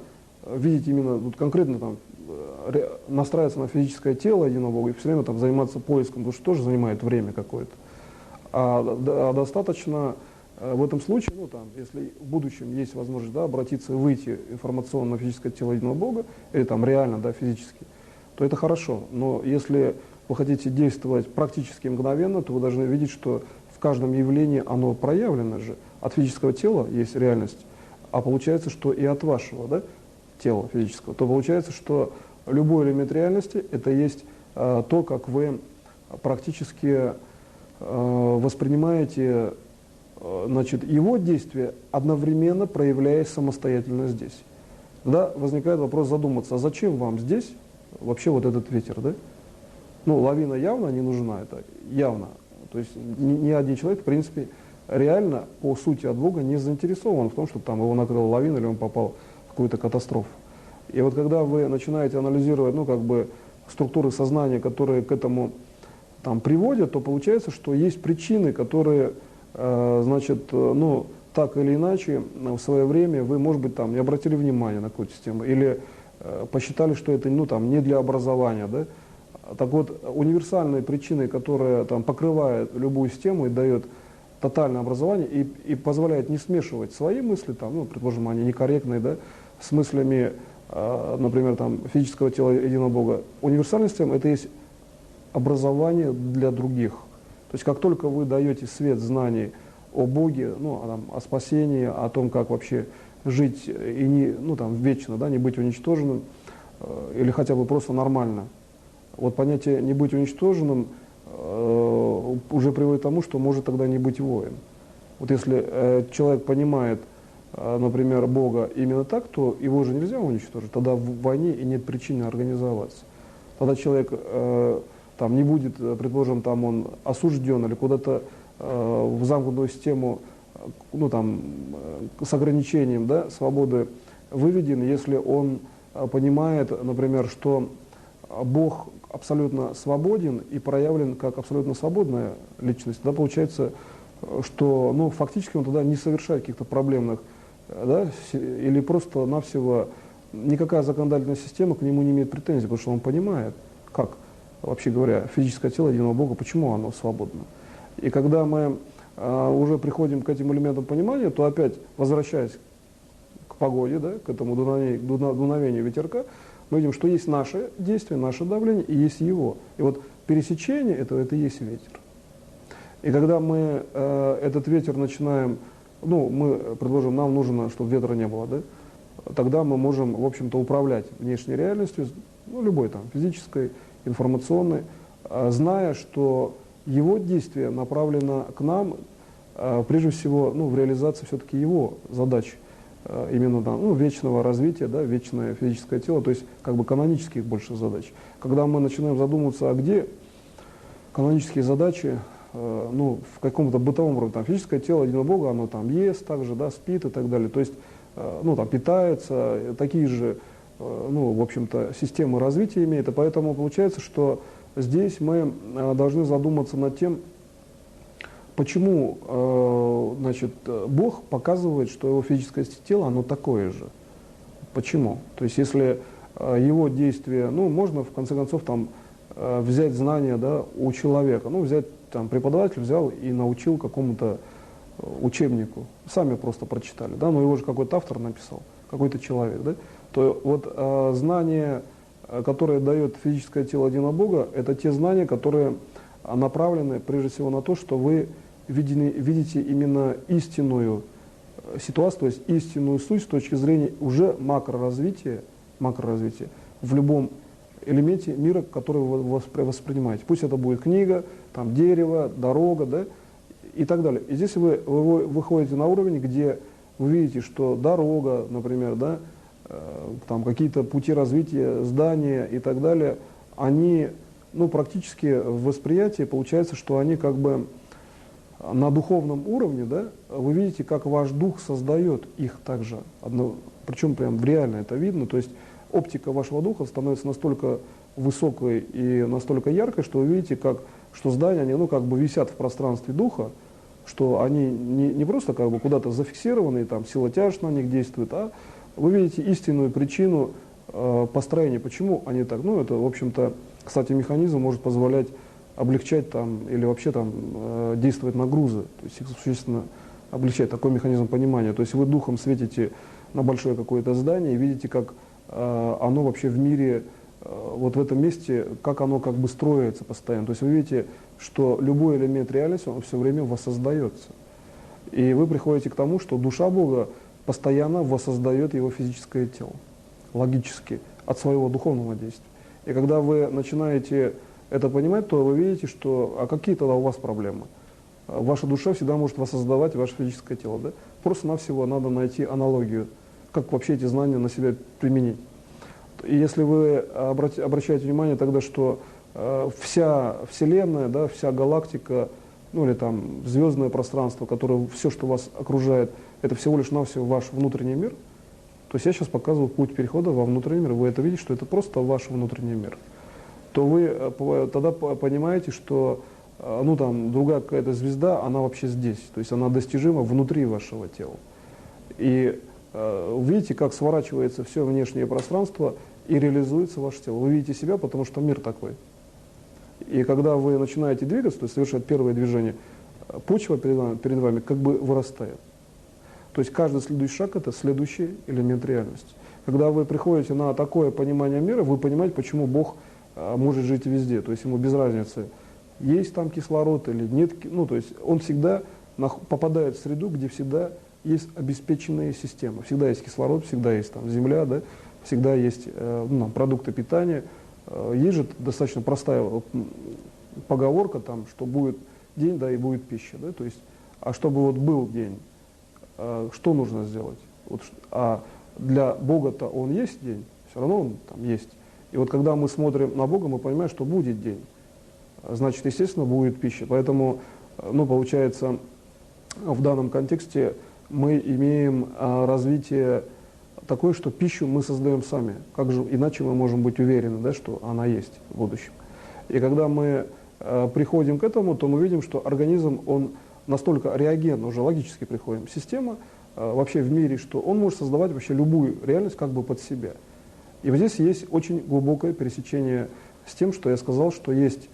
видеть именно вот конкретно там, настраиваться на физическое тело единого Бога и все время там заниматься поиском, потому что тоже занимает время какое-то. А достаточно в этом случае, ну, там, если в будущем есть возможность, да, обратиться и выйти информационно на физическое тело единого Бога, или там реально, да, физически, то это хорошо. Но если вы хотите действовать практически мгновенно, то вы должны видеть, что в каждом явлении оно проявлено же. От физического тела есть реальность, а получается, что и от вашего, да, тела физического, то получается, что любой элемент реальности это есть то, как вы практически воспринимаете, значит, его действие, одновременно проявляясь самостоятельно здесь. Тогда возникает вопрос задуматься, а зачем вам здесь вообще вот этот ветер, да? Ну, лавина явно не нужна, это явно. То есть ни один человек, в принципе, реально, по сути, от Бога не заинтересован в том, чтобы там его накрыла лавина или он попал в какую-то катастрофу. И вот когда вы начинаете анализировать, ну, как бы, структуры сознания, которые к этому там приводят, то получается, что есть причины, которые, значит, ну, так или иначе, в свое время вы, может быть, там не обратили внимания на какую-то систему, или посчитали, что это, ну, там, не для образования, да? Так вот, универсальной причиной, которая там покрывает любую систему и дает тотальное образование и позволяет не смешивать свои мысли, там, ну, предположим, они некорректные, да, с мыслями, например, там, физического тела единого Бога. Универсальная система – это есть образование для других. То есть как только вы даете свет знаний о Боге, ну, о спасении, о том, как вообще жить и не, ну, там, вечно, да, не быть уничтоженным, или хотя бы просто нормально. Вот понятие «не быть уничтоженным» уже приводит к тому, что может тогда не быть воин. Вот если человек понимает, например, Бога именно так, то его же нельзя уничтожить. Тогда в войне и нет причины организоваться. Тогда человек там не будет, предположим, там он осужден или куда-то в замкнутую систему, ну, там, с ограничением, да, свободы выведен, если он понимает, например, что Бог абсолютно свободен и проявлен как абсолютно свободная личность, да, получается, что, ну, фактически он тогда не совершает каких-то проблемных, да, или просто-навсего никакая законодательная система к нему не имеет претензий, потому что он понимает, как, вообще говоря, физическое тело единого Бога, почему оно свободно. И когда мы уже приходим к этим элементам понимания, то опять, возвращаясь к погоде, да, к этому дуновению ветерка, мы видим, что есть наше действие, наше давление, и есть его. И вот пересечение этого, это и есть ветер. И когда мы этот ветер начинаем, ну, мы предложим, нам нужно, чтобы ветра не было, да, тогда мы можем, в общем-то, управлять внешней реальностью, ну, любой там, физической, информационной, зная, что его действие направлено к нам, прежде всего, ну, в реализации все-таки его задач, именно там, ну, вечного развития, да, вечное физическое тело, то есть как бы канонических больше задач. Когда мы начинаем задумываться, а где канонические задачи, ну, в каком-то бытовом уровне, там, физическое тело единого Бога, оно там ест также, да, спит и так далее, то есть, ну, там, питается, такие же, ну, в общем-то, системы развития имеет, и поэтому получается, что здесь мы должны задуматься над тем, почему, значит, Бог показывает, что его физическое тело, оно такое же. Почему? То есть, если его действие, ну, можно, в конце концов, там, взять знания, да, у человека, ну, взять, там, преподаватель взял и научил какому-то учебнику, сами просто прочитали, да, но его же какой-то автор написал, какой-то человек, да, то вот знания, которые дает физическое тело единого Бога, это те знания, которые направлены прежде всего на то, что вы видите именно истинную ситуацию, то есть истинную суть с точки зрения уже макроразвития в любом элементе мира, который вы воспринимаете. Пусть это будет книга, там, дерево, дорога, да, и так далее. И здесь вы выходите на уровень, где вы видите, что дорога, например, да, там какие-то пути развития, здания и так далее, они, ну, практически в восприятии получается, что они как бы на духовном уровне, да, вы видите, как ваш дух создает их также, причем прям реально это видно, то есть оптика вашего духа становится настолько высокой и настолько яркой, что вы видите, как, что здания, они, ну, как бы висят в пространстве духа, что они не просто как бы куда-то зафиксированы, там сила тяжесть на них действует, а вы видите истинную причину построения, почему они так, ну, это, в общем-то, кстати, механизм может позволять облегчать там или вообще там действовать на грузы, то есть их существенно облегчать, такой механизм понимания. То есть вы духом светите на большое какое-то здание и видите, как оно вообще в мире, вот в этом месте, как оно как бы строится постоянно. То есть вы видите, что любой элемент реальности, он все время воссоздается. И вы приходите к тому, что душа Бога постоянно воссоздает его физическое тело, логически, от своего духовного действия. И когда вы начинаете это понимать, то вы видите, что, а какие тогда у вас проблемы? Ваша душа всегда может воссоздавать ваше физическое тело. Да? Просто-навсего надо найти аналогию, как вообще эти знания на себя применить. И если вы обращаете внимание тогда, что вся Вселенная, да, вся галактика, ну или там звездное пространство, которое, все, что вас окружает, это всего лишь навсего ваш внутренний мир, то есть я сейчас показываю путь перехода во внутренний мир, вы это видите, что это просто ваш внутренний мир, то вы тогда понимаете, что, ну, там, другая какая-то звезда, она вообще здесь, то есть она достижима внутри вашего тела. И видите, как сворачивается все внешнее пространство и реализуется ваше тело. Вы видите себя, потому что мир такой. И когда вы начинаете двигаться, то есть совершать первое движение, почва перед вами как бы вырастает. То есть каждый следующий шаг – это следующий элемент реальности. Когда вы приходите на такое понимание мира, вы понимаете, почему Бог может жить везде. То есть ему без разницы, есть там кислород или нет. Ну, то есть он всегда попадает в среду, где всегда есть обеспеченные системы. Всегда есть кислород, всегда есть там земля, да, всегда есть ну, продукты питания. Есть же достаточно простая поговорка, там, что будет день, да, и будет пища. Да, то есть, а чтобы вот был день, что нужно сделать? Вот, а для Бога-то он есть день, все равно он там есть. И вот когда мы смотрим на Бога, мы понимаем, что будет день. Значит, естественно, будет пища. Поэтому ну, получается, в данном контексте мы имеем развитие такое, что пищу мы создаем сами. Как же иначе мы можем быть уверены, да, что она есть в будущем? И когда мы приходим к этому, то мы видим, что организм, он настолько реагентно, уже логически приходим, система вообще в мире, что он может создавать вообще любую реальность как бы под себя. И вот здесь есть очень глубокое пересечение с тем, что я сказал, что есть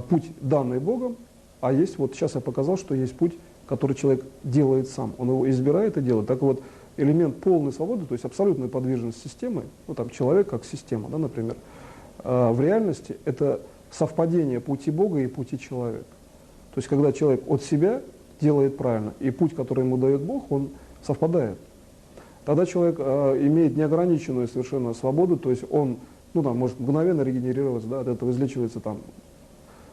путь, данный Богом, а есть, вот сейчас я показал, что есть путь, который человек делает сам. Он его избирает и делает. Так вот, элемент полной свободы, то есть абсолютная подвижность системы, ну там человек как система, да, например, в реальности это совпадение пути Бога и пути человека. То есть когда человек от себя делает правильно, и путь, который ему дает Бог, он совпадает. Тогда человек имеет неограниченную совершенно свободу, то есть он, ну, там, может мгновенно регенерироваться, да, от этого излечивается там,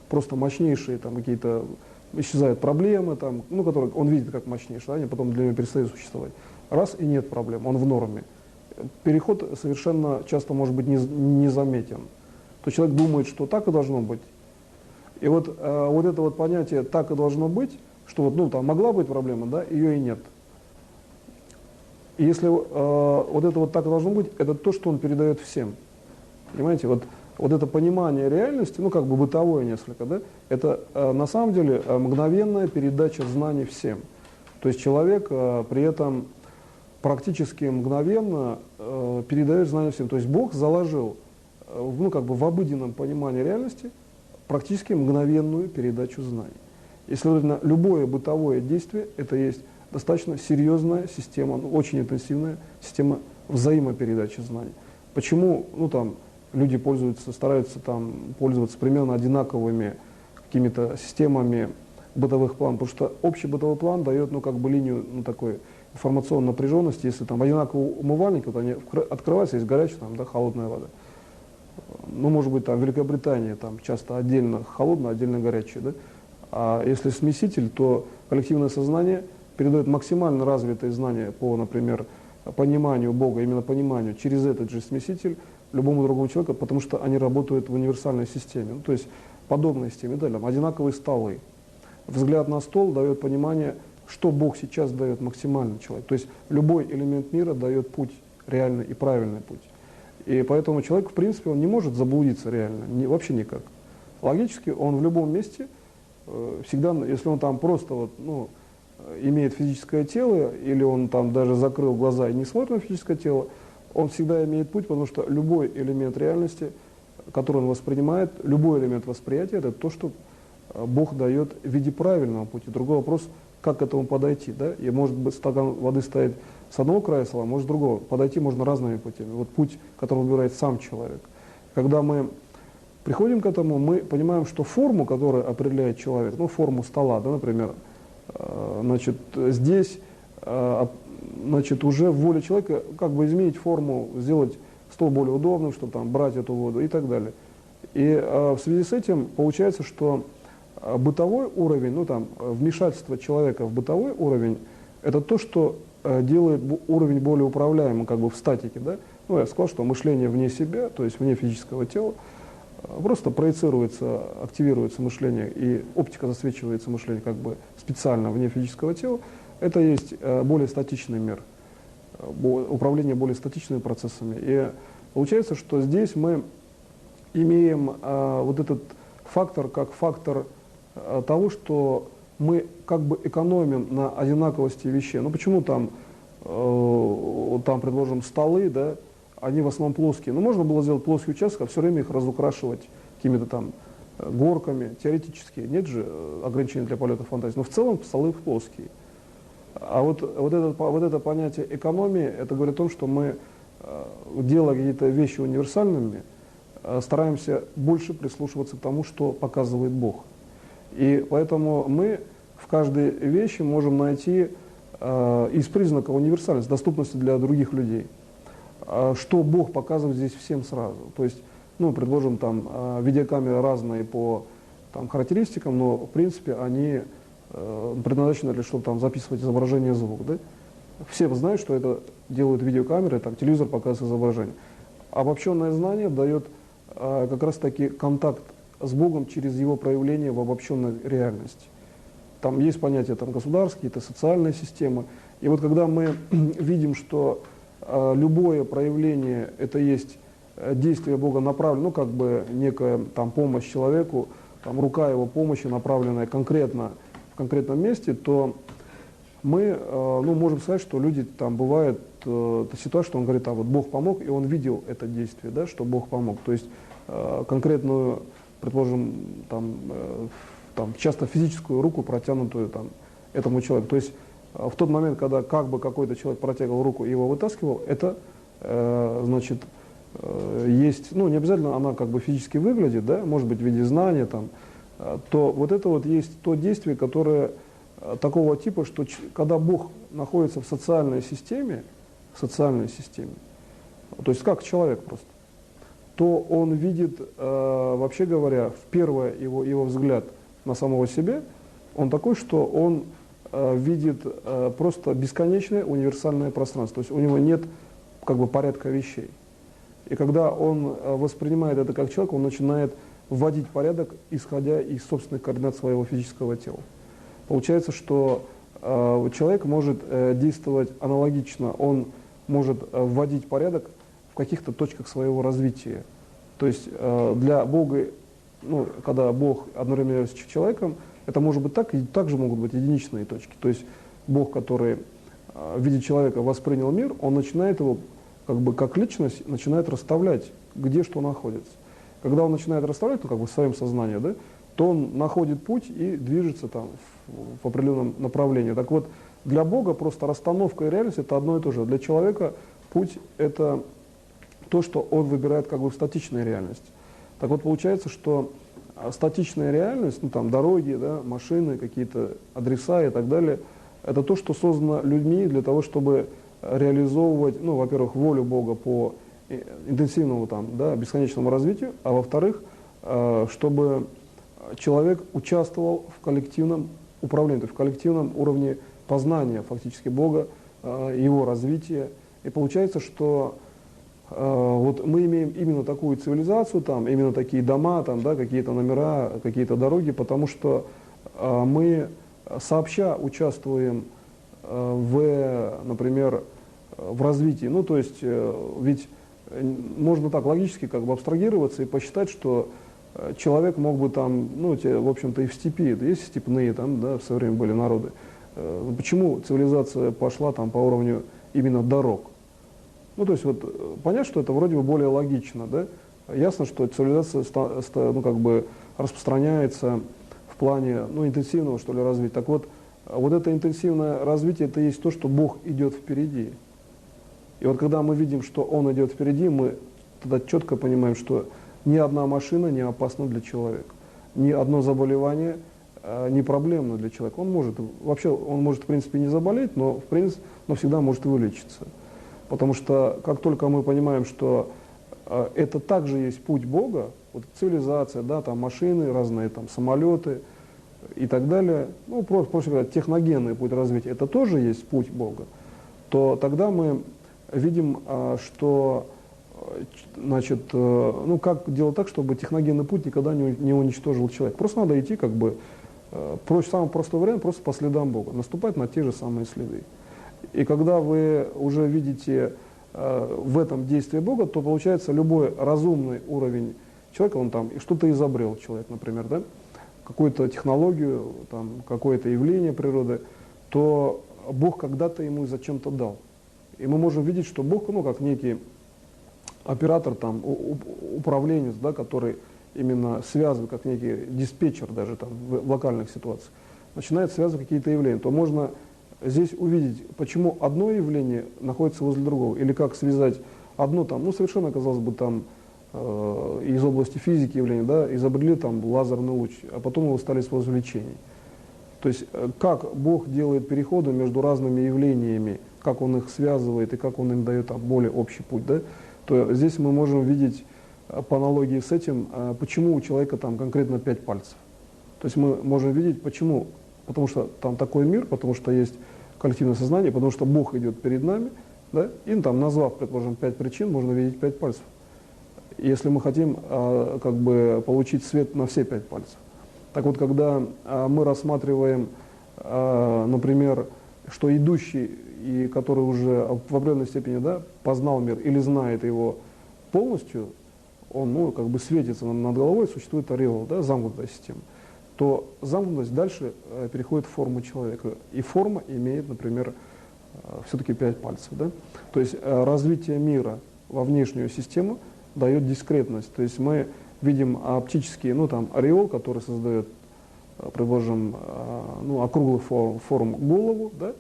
просто мощнейшие там, какие-то, исчезают проблемы, там, ну, которые он видит как мощнейшие, да, они потом для него перестают существовать. Раз и нет проблем, он в норме. Переход совершенно часто может быть незаметен. То человек думает, что так и должно быть. И вот это вот понятие «так и должно быть», что вот, ну, там могла быть проблема, да, ее и нет. И если вот это вот «так и должно быть», это то, что он передает всем. Понимаете, вот это понимание реальности, ну как бы бытовое несколько, да, это на самом деле мгновенная передача знаний всем. То есть человек при этом практически мгновенно передает знания всем. То есть Бог заложил, ну как бы в обыденном понимании реальности практически мгновенную передачу знаний. И, следовательно, любое бытовое действие – это есть достаточно серьезная система, ну, очень интенсивная система взаимопередачи знаний. Почему, ну, там, люди стараются там, пользоваться примерно одинаковыми какими-то системами бытовых планов, потому что общий бытовой план дает, ну, как бы линию, ну, такой информационной напряженности. Если там одинаковые умывальники, вот они открываются, есть горячая, там, да, холодная вода. Ну, может быть, там в Великобритании там часто отдельно холодная, отдельно горячая, да? А если смеситель, то коллективное сознание передает максимально развитые знания по, например, пониманию Бога, именно пониманию через этот же смеситель любому другому человеку, потому что они работают в универсальной системе. Ну, то есть подобной системе, да, там, одинаковые столы. Взгляд на стол дает понимание, что Бог сейчас дает максимально человеку. То есть любой элемент мира дает путь, реальный и правильный путь. И поэтому человек, в принципе, он не может заблудиться реально, вообще никак. Логически он в любом месте всегда, если он там просто вот, ну, имеет физическое тело, или он там даже закрыл глаза и не смотрит на физическое тело, он всегда имеет путь, потому что любой элемент реальности, который он воспринимает, любой элемент восприятия, это то, что Бог дает в виде правильного пути. Другой вопрос, как к этому подойти. Да? И может быть стакан воды стоит с одного края стола, может с другого. Подойти можно разными путями. Вот путь, который выбирает сам человек. Когда мы приходим к этому, мы понимаем, что форму, которую определяет человек, ну, форму стола, да, например, значит, здесь значит, уже в воле человека как бы изменить форму, сделать стол более удобным, чтобы там брать эту воду и так далее. И в связи с этим получается, что бытовой уровень, ну там вмешательство человека в бытовой уровень, это то, что делает уровень более управляемым, как бы в статике, да. Ну, я сказал, что мышление вне себя, то есть вне физического тела, просто проецируется, активируется мышление, и оптика засвечивается мышление как бы специально вне физического тела. Это есть более статичный мир, управление более статичными процессами. И получается, что здесь мы имеем вот этот фактор как фактор того, что мы как бы экономим на одинаковости вещей. Ну почему там, предложим, столы, да, они в основном плоские. Но можно было сделать плоский участок, а все время их разукрашивать какими-то там горками, теоретически. Нет же ограничений для полета фантазии. Но в целом столы плоские. А вот это понятие экономии, это говорит о том, что мы, делая какие-то вещи универсальными, стараемся больше прислушиваться к тому, что показывает Бог. И поэтому мы в каждой вещи можем найти из признаков универсальности, доступности для других людей, что Бог показывает здесь всем сразу. То есть, ну, предложим, там, видеокамеры разные по там, характеристикам, но, в принципе, они предназначены для того, чтобы там записывать изображение и звук. Да? Все знают, что это делают видеокамеры, там, телевизор показывает изображение. Обобщенное знание дает как раз-таки контакт с Богом через его проявление в обобщенной реальности. там есть понятие там, государств, какие-то социальные системы. И вот когда мы видим, что любое проявление это есть действие Бога направлено, ну как бы некая там помощь человеку, там рука его помощи, направленная конкретно в конкретном месте, то мы ну, можем сказать, что люди там бывает ситуация, что он говорит, а вот Бог помог, и он видел это действие, да, что Бог помог. То есть конкретную, предположим, там часто физическую руку, протянутую там, этому человеку. То есть в тот момент, когда как бы какой-то человек протягивал руку и его вытаскивал, это значит есть, ну не обязательно она как бы физически выглядит, да, может быть в виде знания, там, то вот это вот есть то действие, которое такого типа, что когда Бог находится в социальной системе, то есть как человек просто, то он видит, вообще говоря, в первый его взгляд на самого себя, он такой, что он видит просто бесконечное универсальное пространство, то есть у него нет как бы порядка вещей. И когда он воспринимает это как человек, он начинает вводить порядок, исходя из собственных координат своего физического тела. Получается, что человек может действовать аналогично, он может вводить порядок в каких-то точках своего развития. То есть для Бога, ну, когда Бог одновременно с человеком, это может быть так, и также могут быть единичные точки. То есть Бог, который в виде человека воспринял мир, он начинает его как бы как личность начинает расставлять, где что находится. Когда он начинает расставлять, ну, как бы в своем сознании, да, то он находит путь и движется там в определенном направлении. Так вот, для Бога просто расстановка и реальность это одно и то же. Для человека путь это то, что он выбирает как бы в статичной реальности. Так вот, получается, что статичная реальность, ну там дороги, да, машины, какие-то адреса и так далее, это то, что создано людьми для того, чтобы реализовывать, ну, во-первых, волю Бога по интенсивному там, да, бесконечному развитию, а во-вторых, чтобы человек участвовал в коллективном управлении, то есть в коллективном уровне познания фактически Бога, его развития. И получается, что вот мы имеем именно такую цивилизацию, там, именно такие дома, там, да, какие-то номера, какие-то дороги, потому что мы сообща участвуем например, в развитии. Ну, то есть, ведь можно так логически как бы абстрагироваться и посчитать, что человек мог бы там, ну, в общем-то, и в степи, да, есть степные там, да, в свое время были народы. Почему цивилизация пошла там по уровню именно дорог? Ну, то есть, вот, понятно, что это вроде бы более логично, да? Ясно, что цивилизация, ну, как бы распространяется в плане, ну, интенсивного, что ли, развития. Так вот, вот это интенсивное развитие, это есть то, что Бог идет впереди. И вот когда мы видим, что Он идет впереди, мы тогда четко понимаем, что ни одна машина не опасна для человека. Ни одно заболевание не проблемно для человека. Он может, вообще, он может, в принципе, не заболеть, но всегда может вылечиться. Потому что как только мы понимаем, что это также есть путь Бога, вот цивилизация, да, там машины, разные там самолеты и так далее, ну, просто говоря, техногенный путь развития, это тоже есть путь Бога, то тогда мы видим, что, значит, ну, как делать так, чтобы техногенный путь никогда не уничтожил человека. Просто надо идти, как бы, самый простой вариант, просто по следам Бога, наступать на те же самые следы. И когда вы уже видите в этом действие Бога, то получается любой разумный уровень человека, он там что-то изобрел человек, например, да, какую-то технологию, там, какое-то явление природы, то Бог когда-то ему зачем-то дал. И мы можем видеть, что Бог, ну, как некий оператор, там, управленец, да, который именно связывает, как некий диспетчер даже там, в локальных ситуациях, начинает связывать какие-то явления, то можно здесь увидеть, почему одно явление находится возле другого, или как связать одно там, ну, совершенно, казалось бы, там, из области физики явления, да, изобрели там лазерный луч, а потом его стали использовать в лечении. То есть как Бог делает переходы между разными явлениями, как Он их связывает и как Он им дает там, более общий путь, да, то здесь мы можем видеть по аналогии с этим, почему у человека там конкретно 5 пальцев. То есть мы можем видеть, почему. Потому что там такой мир, потому что есть коллективное сознание, потому что Бог идет перед нами, да, и там, назвав, предположим, 5 причин, можно видеть 5 пальцев. Если мы хотим как бы получить свет на все 5 пальцев. Так вот, когда мы рассматриваем например, что идущий, и который уже в определенной степени, да, познал мир или знает его полностью, он, ну, как бы светится над головой, существует ореол, да, замкнутая система, то замкнутость дальше переходит в форму человека. И форма имеет, например, все-таки 5 пальцев. Да? То есть развитие мира во внешнюю систему дает дискретность. То есть мы видим оптический, ну, там, ореол, который создает, предположим, ну, округлый форм голову, да?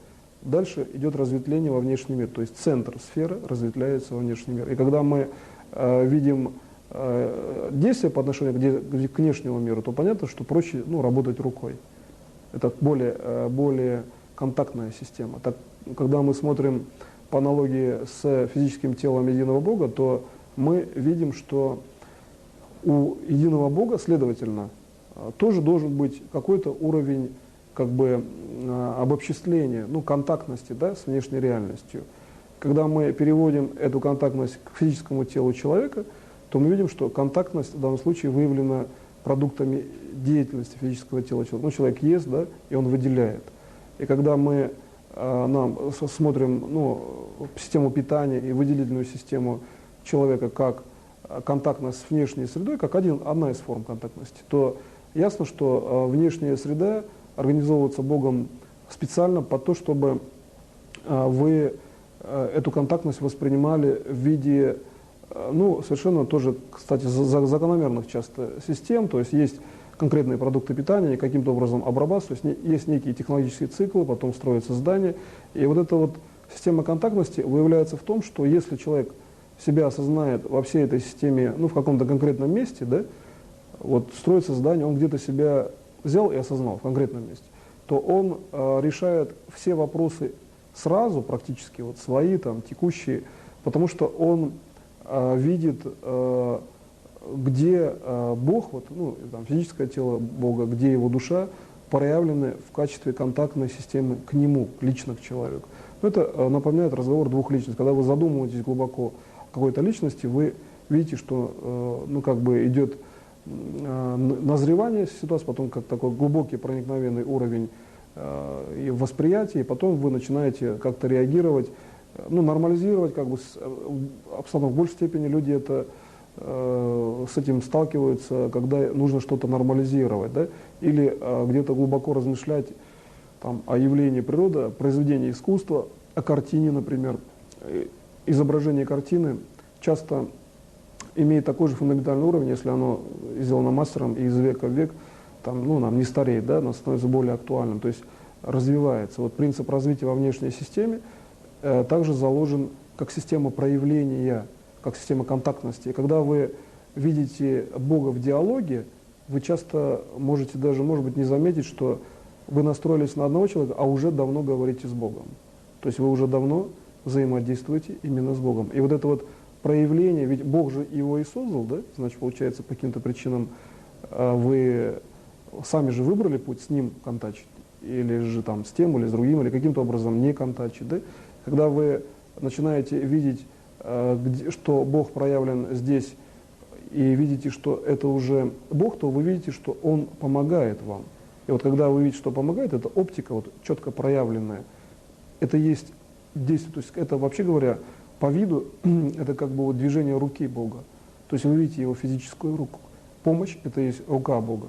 Дальше идет разветвление во внешний мир, то есть центр сферы разветвляется во внешний мир. И когда мы видим действия по отношению к внешнему миру, то понятно, что проще, ну, работать рукой. Это более контактная система. Так, когда мы смотрим по аналогии с физическим телом единого Бога, то мы видим, что у единого Бога, следовательно, тоже должен быть какой-то уровень, как бы, обобществления, ну, контактности, да, с внешней реальностью. Когда мы переводим эту контактность к физическому телу человека, то мы видим, что контактность в данном случае выявлена продуктами деятельности физического тела человека. Ну, человек ест, да, и он выделяет. И когда мы смотрим, ну, систему питания и выделительную систему человека как контактность с внешней средой, как одна из форм контактности, то ясно, что внешняя среда организовывается Богом специально под то, чтобы вы эту контактность воспринимали в виде, ну, совершенно тоже, кстати, закономерных часто систем, то есть конкретные продукты питания, каким-то образом обрабатываются, есть некие технологические циклы, потом строится здание, и вот эта вот система контактности выявляется в том, что если человек себя осознает во всей этой системе, ну, в каком-то конкретном месте, да, вот строится здание, он где-то себя взял и осознал в конкретном месте, то он решает все вопросы сразу, практически, вот свои, там, текущие, потому что он видит, где Бог, вот, ну, там, физическое тело Бога, где его душа проявлены в качестве контактной системы к нему, лично к человеку. Но это напоминает разговор двух личностей. Когда вы задумываетесь глубоко о какой-то личности, вы видите, что, ну, как бы идет назревание ситуации, потом как такой глубокий проникновенный уровень и восприятия, и потом вы начинаете как-то реагировать, ну, нормализировать как бы обстановку. В большей степени люди это с этим сталкиваются, когда нужно что-то нормализировать, да? Или где-то глубоко размышлять там, о явлении природы, о произведении искусства, о картине, например. Изображение картины часто имеет такой же фундаментальный уровень, если оно сделано мастером и из века в век, там, ну, нам не стареет, да, оно становится более актуальным, то есть развивается. Вот принцип развития во внешней системе также заложен как система проявления, как система контактности. И когда вы видите Бога в диалоге, вы часто можете даже, может быть, не заметить, что вы настроились на одного человека, а уже давно говорите с Богом. То есть вы уже давно взаимодействуете именно с Богом. И вот это вот проявление, ведь Бог же его и создал, да? Значит, получается, по каким-то причинам вы сами же выбрали путь с ним контачить, или же там с тем, или с другим, или каким-то образом не контачить, да? Когда вы начинаете видеть, что Бог проявлен здесь, и видите, что это уже Бог, то вы видите, что Он помогает вам. И вот когда вы видите, что помогает, это оптика вот, четко проявленная, это есть действие, то есть это, вообще говоря, по виду, это как бы вот движение руки Бога. То есть вы видите его физическую руку. Помощь – это есть рука Бога.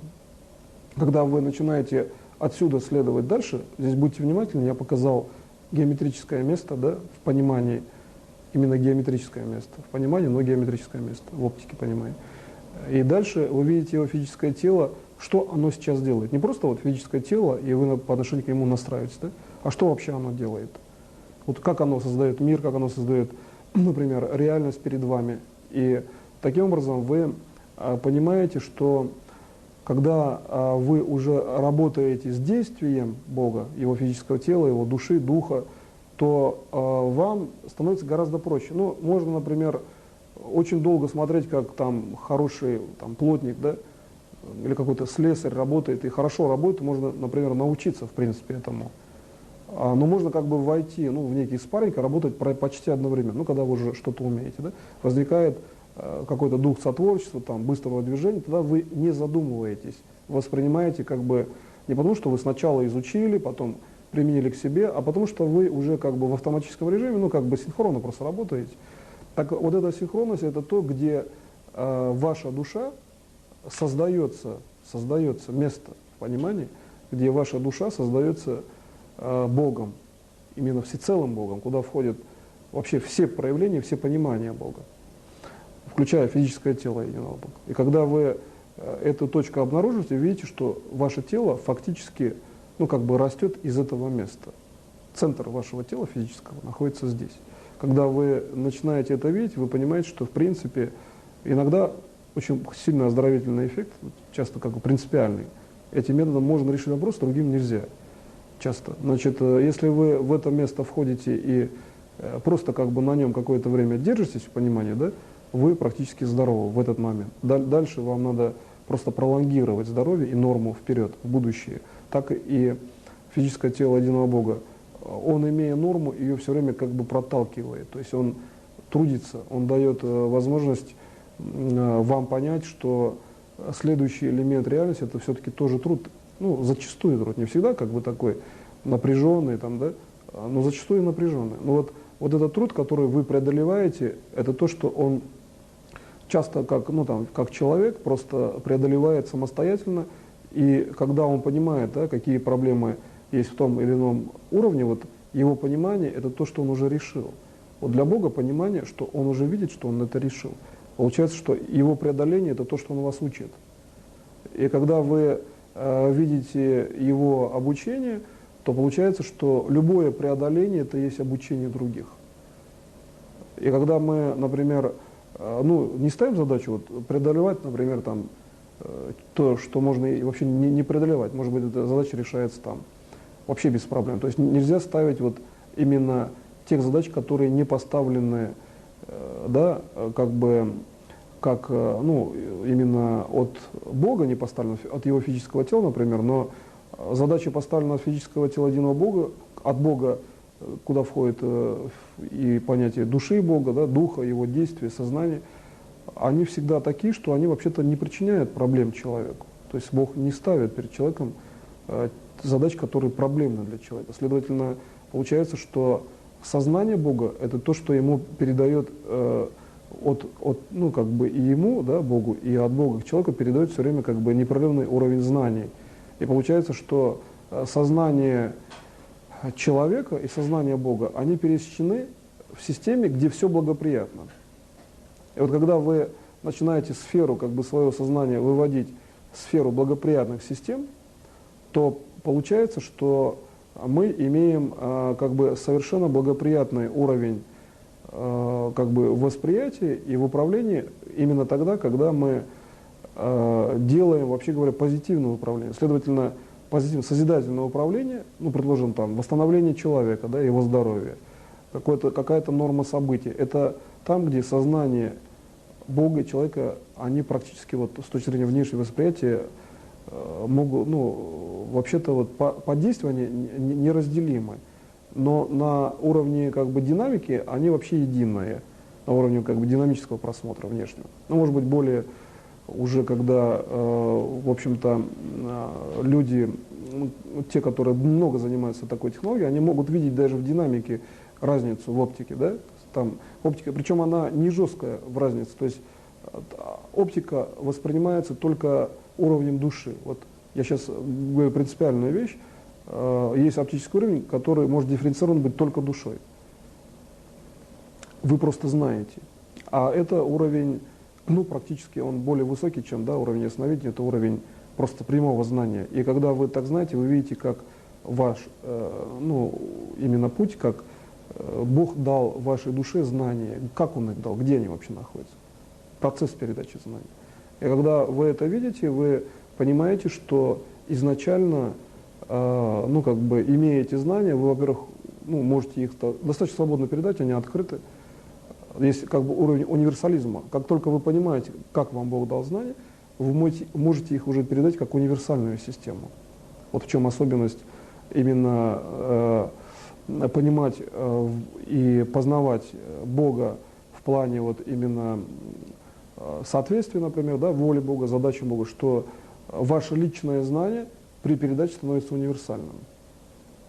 Когда вы начинаете отсюда следовать дальше, здесь будьте внимательны, я показал геометрическое место, да, в понимании, именно геометрическое место, в понимании, но геометрическое место, в оптике понимания. И дальше вы видите его физическое тело, что оно сейчас делает. Не просто вот физическое тело, и вы по отношению к нему настраиваетесь, да, а что вообще оно делает. Вот как оно создает мир, как оно создает, например, реальность перед вами. И таким образом вы понимаете, что когда вы уже работаете с действием Бога, его физического тела, его души, духа, то вам становится гораздо проще. Ну, можно, например, очень долго смотреть, как там хороший там, плотник, да, или какой-то слесарь работает, и хорошо работает, можно, например, научиться, в принципе, этому. Но можно как бы войти, ну, в некий спарринг, работать почти одновременно, ну, когда вы уже что-то умеете, да, возникает какой-то дух сотворчества, там, быстрого движения, тогда вы не задумываетесь, воспринимаете как бы Не потому, что вы сначала изучили, потом применили к себе, а потому что вы уже как бы в автоматическом режиме, ну как бы синхронно просто работаете. Так вот эта синхронность — это то, где ваша душа создается место в понимании, где ваша душа создается Богом, именно всецелым Богом, куда входят вообще все проявления, все понимания Бога, включая физическое тело единого Бога. И когда вы эту точку обнаружите, видите, что ваше тело фактически, ну, как бы растет из этого места. Центр вашего тела физического находится здесь. Когда вы начинаете это видеть, вы понимаете, что в принципе иногда очень сильный оздоровительный эффект, часто как бы принципиальный. Этим методом можно решить вопрос, другим нельзя. Часто. Значит, если вы в это место входите и просто как бы на нем какое-то время держитесь в понимании, да, вы практически здоровы в этот момент. Дальше вам надо просто пролонгировать здоровье и норму вперед, в будущее. Так и физическое тело единого Бога. Он, имея норму, ее все время как бы проталкивает. То есть он трудится, он дает возможность вам понять, что следующий элемент реальности — это все-таки тоже труд. Ну, зачастую труд, не всегда как бы такой напряженный, там, да, но зачастую напряженный. Но вот этот труд, который вы преодолеваете, это то, что он часто как, ну, там, как человек просто преодолевает самостоятельно, и когда он понимает, да, какие проблемы есть в том или ином уровне, вот его понимание — это то, что он уже решил. Вот для Бога понимание, что он уже видит, что он это решил. Получается, что его преодоление — это то, что он вас учит. И когда вы видите его обучение, то получается, что любое преодоление — это есть обучение других. И когда мы, например, ну, не ставим задачу вот, преодолевать, например, там, то, что можно и вообще не преодолевать, может быть, эта задача решается там вообще без проблем. То есть нельзя ставить вот именно тех задач, которые не поставлены, да, как бы, как, ну, именно от Бога не поставлены, от его физического тела, например, но задача поставлена от физического тела единого Бога, от Бога, куда входит и понятие души Бога, да, духа, его действия, сознания, они всегда такие, что они вообще-то не причиняют проблем человеку. То есть Бог не ставит перед человеком задач, которые проблемны для человека. Следовательно, получается, что сознание Бога — это то, что ему передает ну, как бы и ему, да, Богу, и от Бога к человеку передает все время как бы непрерывный уровень знаний. И получается, что сознание человека и сознание Бога, они пересечены в системе, где все благоприятно. И вот когда вы начинаете сферу как бы своего сознания выводить в сферу благоприятных систем, то получается, что мы имеем как бы совершенно благоприятный уровень как бы восприятия и в управлении именно тогда, когда мы делаем, вообще говоря, позитивное управление. Следовательно, созидательное управление, ну, предложим там восстановление человека, да, его здоровья, какая-то норма событий. Это там, где сознание Бога и человека, они практически вот с точки зрения внешнего восприятия могут, ну, вообще-то вот по действию они неразделимы. Но на уровне как бы динамики они вообще единые, на уровне как бы динамического просмотра внешнего. Ну, может быть, более уже когда, в общем-то, люди, ну, те, которые много занимаются такой технологией, они могут видеть даже в динамике разницу в оптике, да? Там оптика, причем она не жесткая в разнице, то есть оптика воспринимается только уровнем души. Вот я сейчас говорю принципиальную вещь. Есть оптический уровень, который может дифференцирован быть только душой. Вы просто знаете. А это уровень, ну, практически он более высокий, чем, да, уровень ясновидения, это уровень просто прямого знания. И когда вы так знаете, вы видите, как ваш, ну, именно путь, как Бог дал вашей душе знания, как Он их дал, где они вообще находятся. Процесс передачи знаний. И когда вы это видите, вы понимаете, что изначально, ну, как бы, имея эти знания, вы, во-первых, ну, можете их достаточно свободно передать, они открыты. Есть как бы уровень универсализма. Как только вы понимаете, как вам Бог дал знания, вы можете их уже передать как универсальную систему. Вот в чем особенность именно понимать и познавать Бога в плане вот именно соответствия, например, да, воли Бога, задачам Бога, что ваше личное знание при передаче становится универсальным.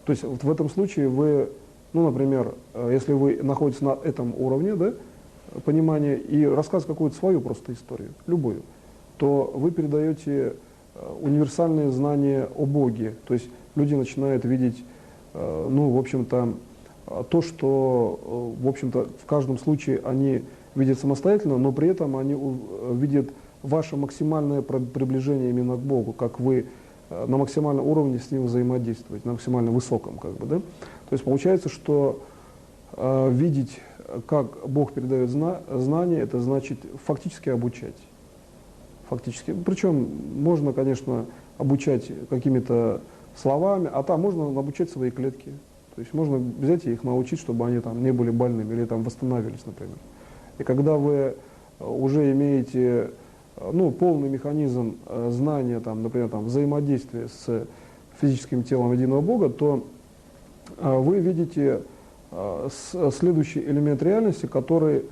То есть вот в этом случае вы, ну, например, если вы находитесь на этом уровне, да, понимания и рассказываете какую-то свою просто историю, любую, то вы передаете универсальные знания о Боге. То есть люди начинают видеть, ну, в общем-то, то, что, в общем-то, в каждом случае они видят самостоятельно, но при этом они видят ваше максимальное приближение именно к Богу, как вы на максимальном уровне с ним взаимодействуете, на максимально высоком, как бы, да. То есть получается, что видеть, как Бог передает знания, это значит фактически обучать. Фактически. Причем можно, конечно, обучать какими-то словами, а там можно обучать свои клетки. То есть можно взять и их научить, чтобы они там не были больными или там восстановились, например. И когда вы уже имеете, ну, полный механизм знания, там, например, там, взаимодействия с физическим телом единого Бога, то вы видите следующий элемент реальности, который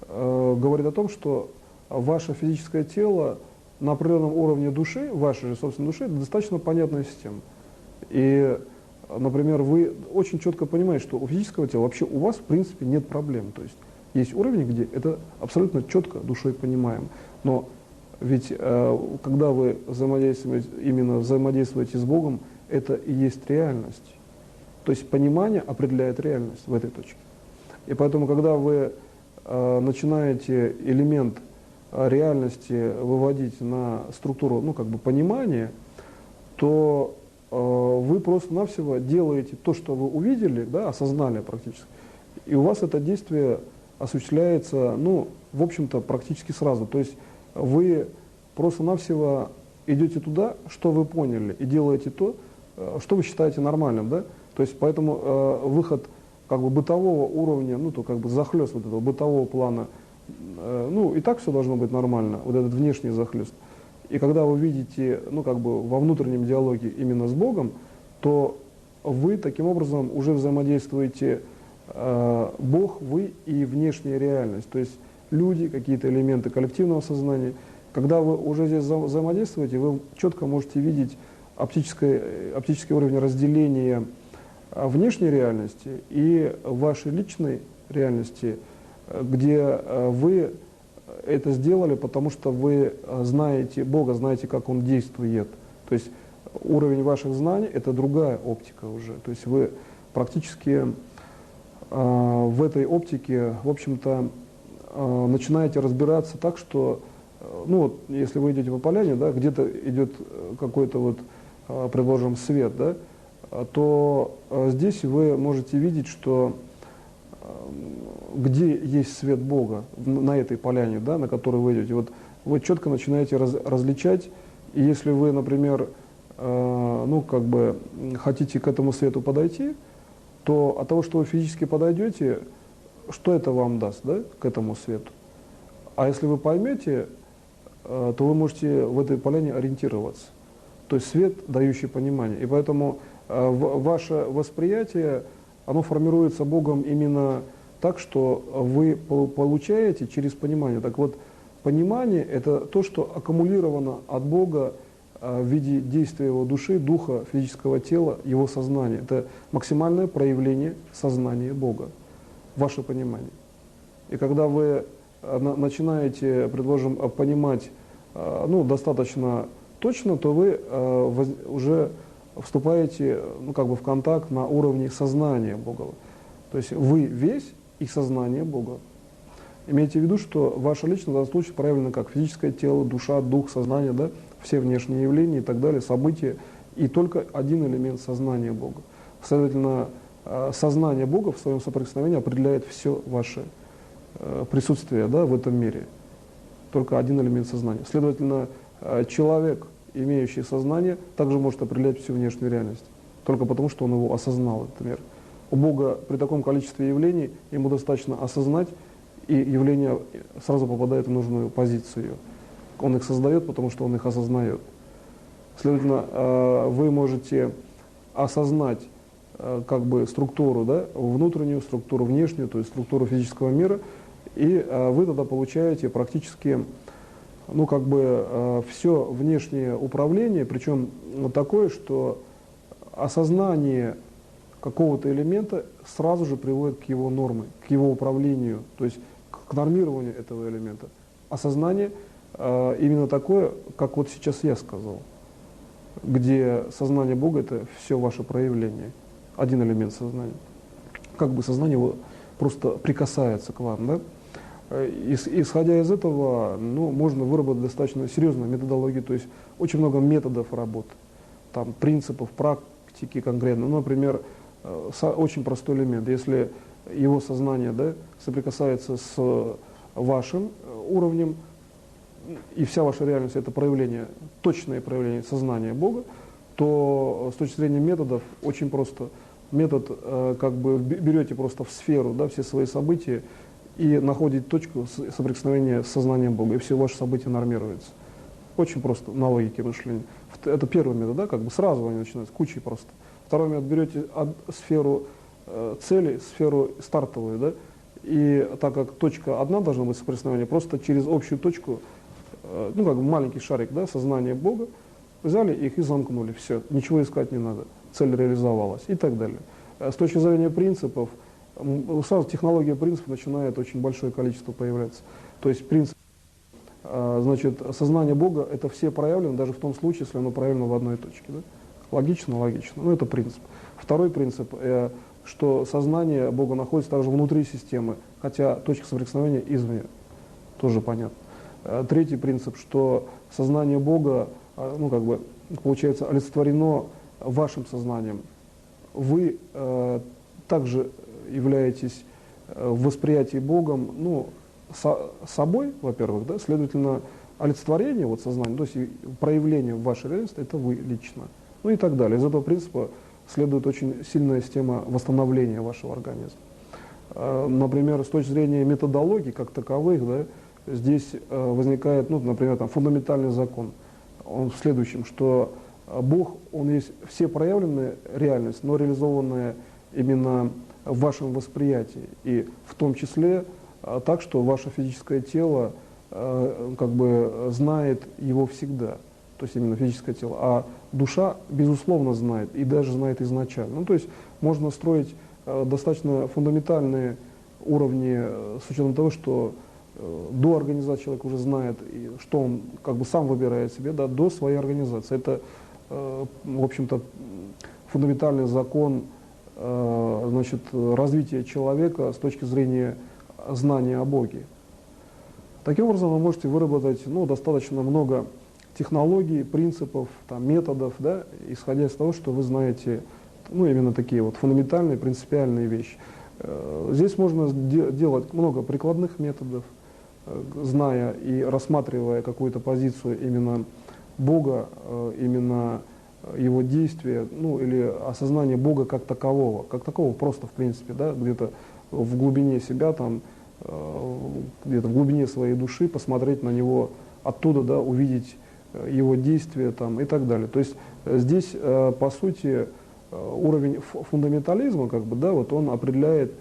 говорит о том, что ваше физическое тело на определенном уровне души, вашей же собственной души, достаточно понятная система. И, например, вы очень четко понимаете, что у физического тела вообще у вас в принципе нет проблем. То есть есть уровень, где это абсолютно четко душой понимаем. Но ведь когда вы взаимодействуете с Богом, это и есть реальность. То есть понимание определяет реальность в этой точке. И поэтому, когда вы начинаете элемент реальности выводить на структуру, ну, как бы понимания, то вы просто-навсего делаете то, что вы увидели, да, осознали практически, и у вас это действие осуществляется, ну, в общем-то, практически сразу. То есть вы просто-навсего идете туда, что вы поняли, и делаете то, что вы считаете нормальным, да. То есть поэтому выход как бы бытового уровня, ну, то как бы захлёст вот этого бытового плана, ну, и так все должно быть нормально, вот этот внешний захлёст. И когда вы видите, ну, как бы во внутреннем диалоге именно с Богом, то вы таким образом уже взаимодействуете Бог, вы и внешняя реальность. То есть люди, какие-то элементы коллективного сознания. Когда вы уже здесь взаимодействуете, вы четко можете видеть оптический уровень разделения внешней реальности и вашей личной реальности, где вы это сделали, потому что вы знаете Бога, знаете, как Он действует. То есть уровень ваших знаний – это другая оптика уже. То есть вы практически в этой оптике, в общем-то, начинаете разбираться так, что, ну вот, если вы идете по поляне, да, где-то идет какой-то вот, предложим, свет, да, то здесь вы можете видеть, что где есть свет Бога на этой поляне, да, на которой вы идете, вот вы четко начинаете различать, и если вы, например, ну, как бы хотите к этому свету подойти, то от того, что вы физически подойдете, что это вам даст, да, к этому свету? А если вы поймете, то вы можете в этой поляне ориентироваться. То есть свет, дающий понимание. И поэтому ваше восприятие, оно формируется Богом именно так, что вы получаете через понимание. Так вот, понимание – это то, что аккумулировано от Бога в виде действия Его души, духа, физического тела, Его сознания. Это максимальное проявление сознания Бога, ваше понимание. И когда вы начинаете, предложим, понимать, ну, достаточно точно, то вы уже вступаете, ну, как бы в контакт на уровне сознания Бога. То есть вы весь и сознание Бога. Имейте в виду, что ваша личность в данном случае проявлена как физическое тело, душа, дух, сознание, да, все внешние явления и так далее, события, и только один элемент сознания Бога. Следовательно, сознание Бога в своем соприкосновении определяет все ваше присутствие, да, в этом мире. Только один элемент сознания. Следовательно, человек, имеющий сознание, также может определять всю внешнюю реальность. Только потому, что он его осознал, этот мир. У Бога при таком количестве явлений ему достаточно осознать, и явление сразу попадает в нужную позицию. Он их создает, потому что он их осознает. Следовательно, вы можете осознать как бы структуру, да, внутреннюю, структуру внешнюю, то есть структуру физического мира, и вы тогда получаете практически ну, как бы все внешнее управление, причем вот такое, что осознание какого-то элемента сразу же приводит к его норме, к его управлению, то есть к нормированию этого элемента. Осознание именно такое, как вот сейчас я сказал, где сознание Бога — это все ваше проявление, один элемент сознания. Как бы сознание его просто прикасается к вам, да? Исходя из этого, ну, можно выработать достаточно серьезную методологию, то есть очень много методов работы, там, принципов, практики конкретно. Ну, например, очень простой элемент. Если его сознание, да, соприкасается с вашим уровнем, и вся ваша реальность — это проявление, точное проявление сознания Бога, то с точки зрения методов очень просто. Метод, как бы берете просто в сферу, да, все свои события и находите точку соприкосновения с сознанием Бога, и все ваши события нормируются. Очень просто на логике мышления. Это первый метод, да, как бы сразу они начинаются, кучей просто. Второй метод: берете сферу цели, сферу стартовую, да, и так как точка одна должна быть соприкосновение, просто через общую точку, ну, как бы маленький шарик, да, сознания Бога, взяли их и замкнули, все, ничего искать не надо, цель реализовалась и так далее. С точки зрения принципов, сразу технология принципов начинает очень большое количество появляться. То есть принцип, значит, сознание Бога — это все проявлено, даже в том случае, если оно проявлено в одной точке. Да? Логично, логично. Ну, это принцип. Второй принцип, что сознание Бога находится также внутри системы, хотя точка соприкосновения извне. Тоже понятно. Третий принцип, что сознание Бога, ну, как бы, получается, олицетворено вашим сознанием. Вы также являетесь в восприятии Богом, ну, собой, во-первых, да, следовательно, олицетворение вот сознания, то есть проявление в вашей реальности — это вы лично. Ну и так далее. Из этого принципа следует очень сильная система восстановления вашего организма. Например, с точки зрения методологии как таковых, да, здесь возникает, ну, например, там, фундаментальный закон. Он в следующем, что Бог, Он есть все проявленная реальность, но реализованная именно в вашем восприятии. И в том числе так, что ваше физическое тело как бы знает Его всегда. То есть именно физическое тело. А душа, безусловно, знает, и даже знает изначально. Ну, то есть можно строить достаточно фундаментальные уровни с учетом того, что до организации человек уже знает, и что он как бы сам выбирает себе, да, до своей организации. Это, в общем-то, фундаментальный закон, значит, развития человека с точки зрения знания о Боге. Таким образом, вы можете выработать, ну, достаточно много технологий, принципов, там, методов, да, исходя из того, что вы знаете, ну, именно такие вот фундаментальные, принципиальные вещи. Здесь можно делать много прикладных методов, зная и рассматривая какую-то позицию именно Бога, именно Его действия, ну, или осознание Бога как такового просто, в принципе, да, где-то в глубине себя, там, где-то в глубине своей души посмотреть на Него оттуда, да, увидеть Его действия там, и так далее. То есть здесь, по сути, уровень фундаментализма, как бы, да, вот он определяет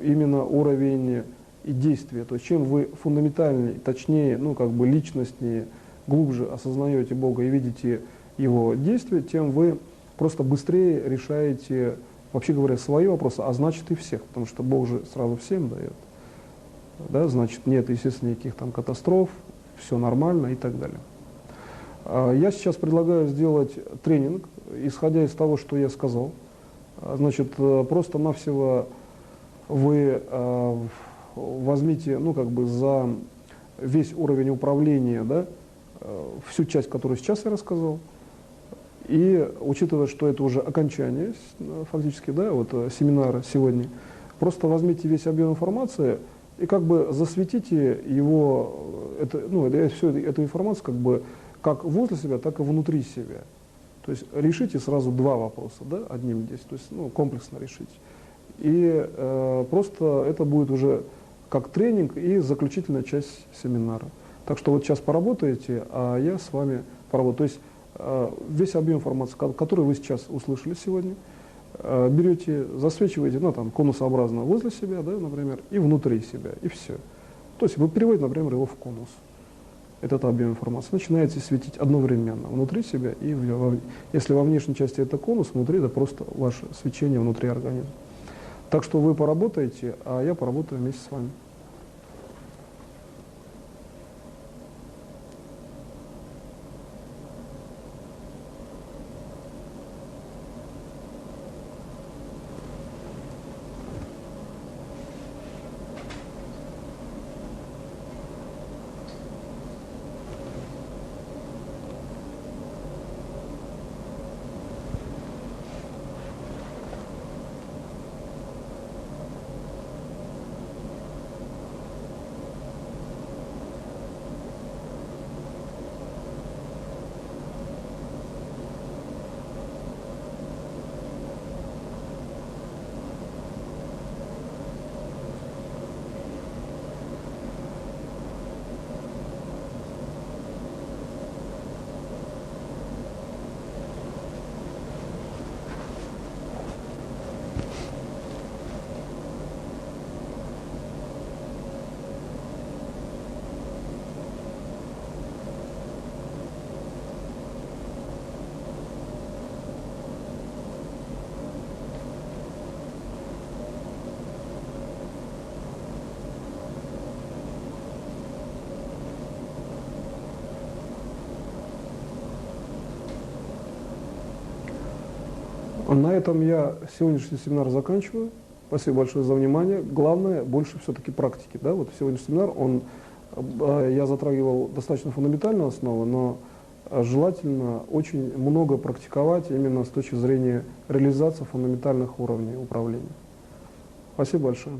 именно уровень и действия. То есть чем вы фундаментальнее, точнее, ну, как бы личностнее, глубже осознаете Бога и видите Его действия, тем вы просто быстрее решаете, вообще говоря, свои вопросы, а значит и всех, потому что Бог же сразу всем дает. Да, значит, нет, естественно, никаких там катастроф, все нормально и так далее. Я сейчас предлагаю сделать тренинг, исходя из того, что я сказал. Значит, просто-навсего вы возьмите, ну, как бы за весь уровень управления, да, всю часть, которую сейчас я рассказал, и учитывая, что это уже окончание фактически, да, вот семинара сегодня, просто возьмите весь объем информации и как бы засветите его, всю эту информацию как бы как возле себя, так и внутри себя. То есть решите сразу два вопроса, да, одним здесь, то есть, ну, комплексно решите. И просто это будет уже как тренинг и заключительная часть семинара. Так что вот сейчас поработаете, а я с вами поработаю. То есть весь объем информации, который вы сейчас услышали сегодня, берете, засвечиваете, ну, там, конусообразно возле себя, да, например, и внутри себя, и все. То есть вы переводите, например, его в конус. этот объем информации, начинаете светить одновременно внутри себя и если во внешней части это конус, внутри это просто ваше свечение внутри организма. Так что вы поработаете, а я поработаю вместе с вами. На этом я сегодняшний семинар заканчиваю. Спасибо большое за внимание. Главное, больше все-таки практики. Да? Вот сегодняшний семинар, я затрагивал достаточно фундаментальную основу, но желательно очень много практиковать именно с точки зрения реализации фундаментальных уровней управления. Спасибо большое.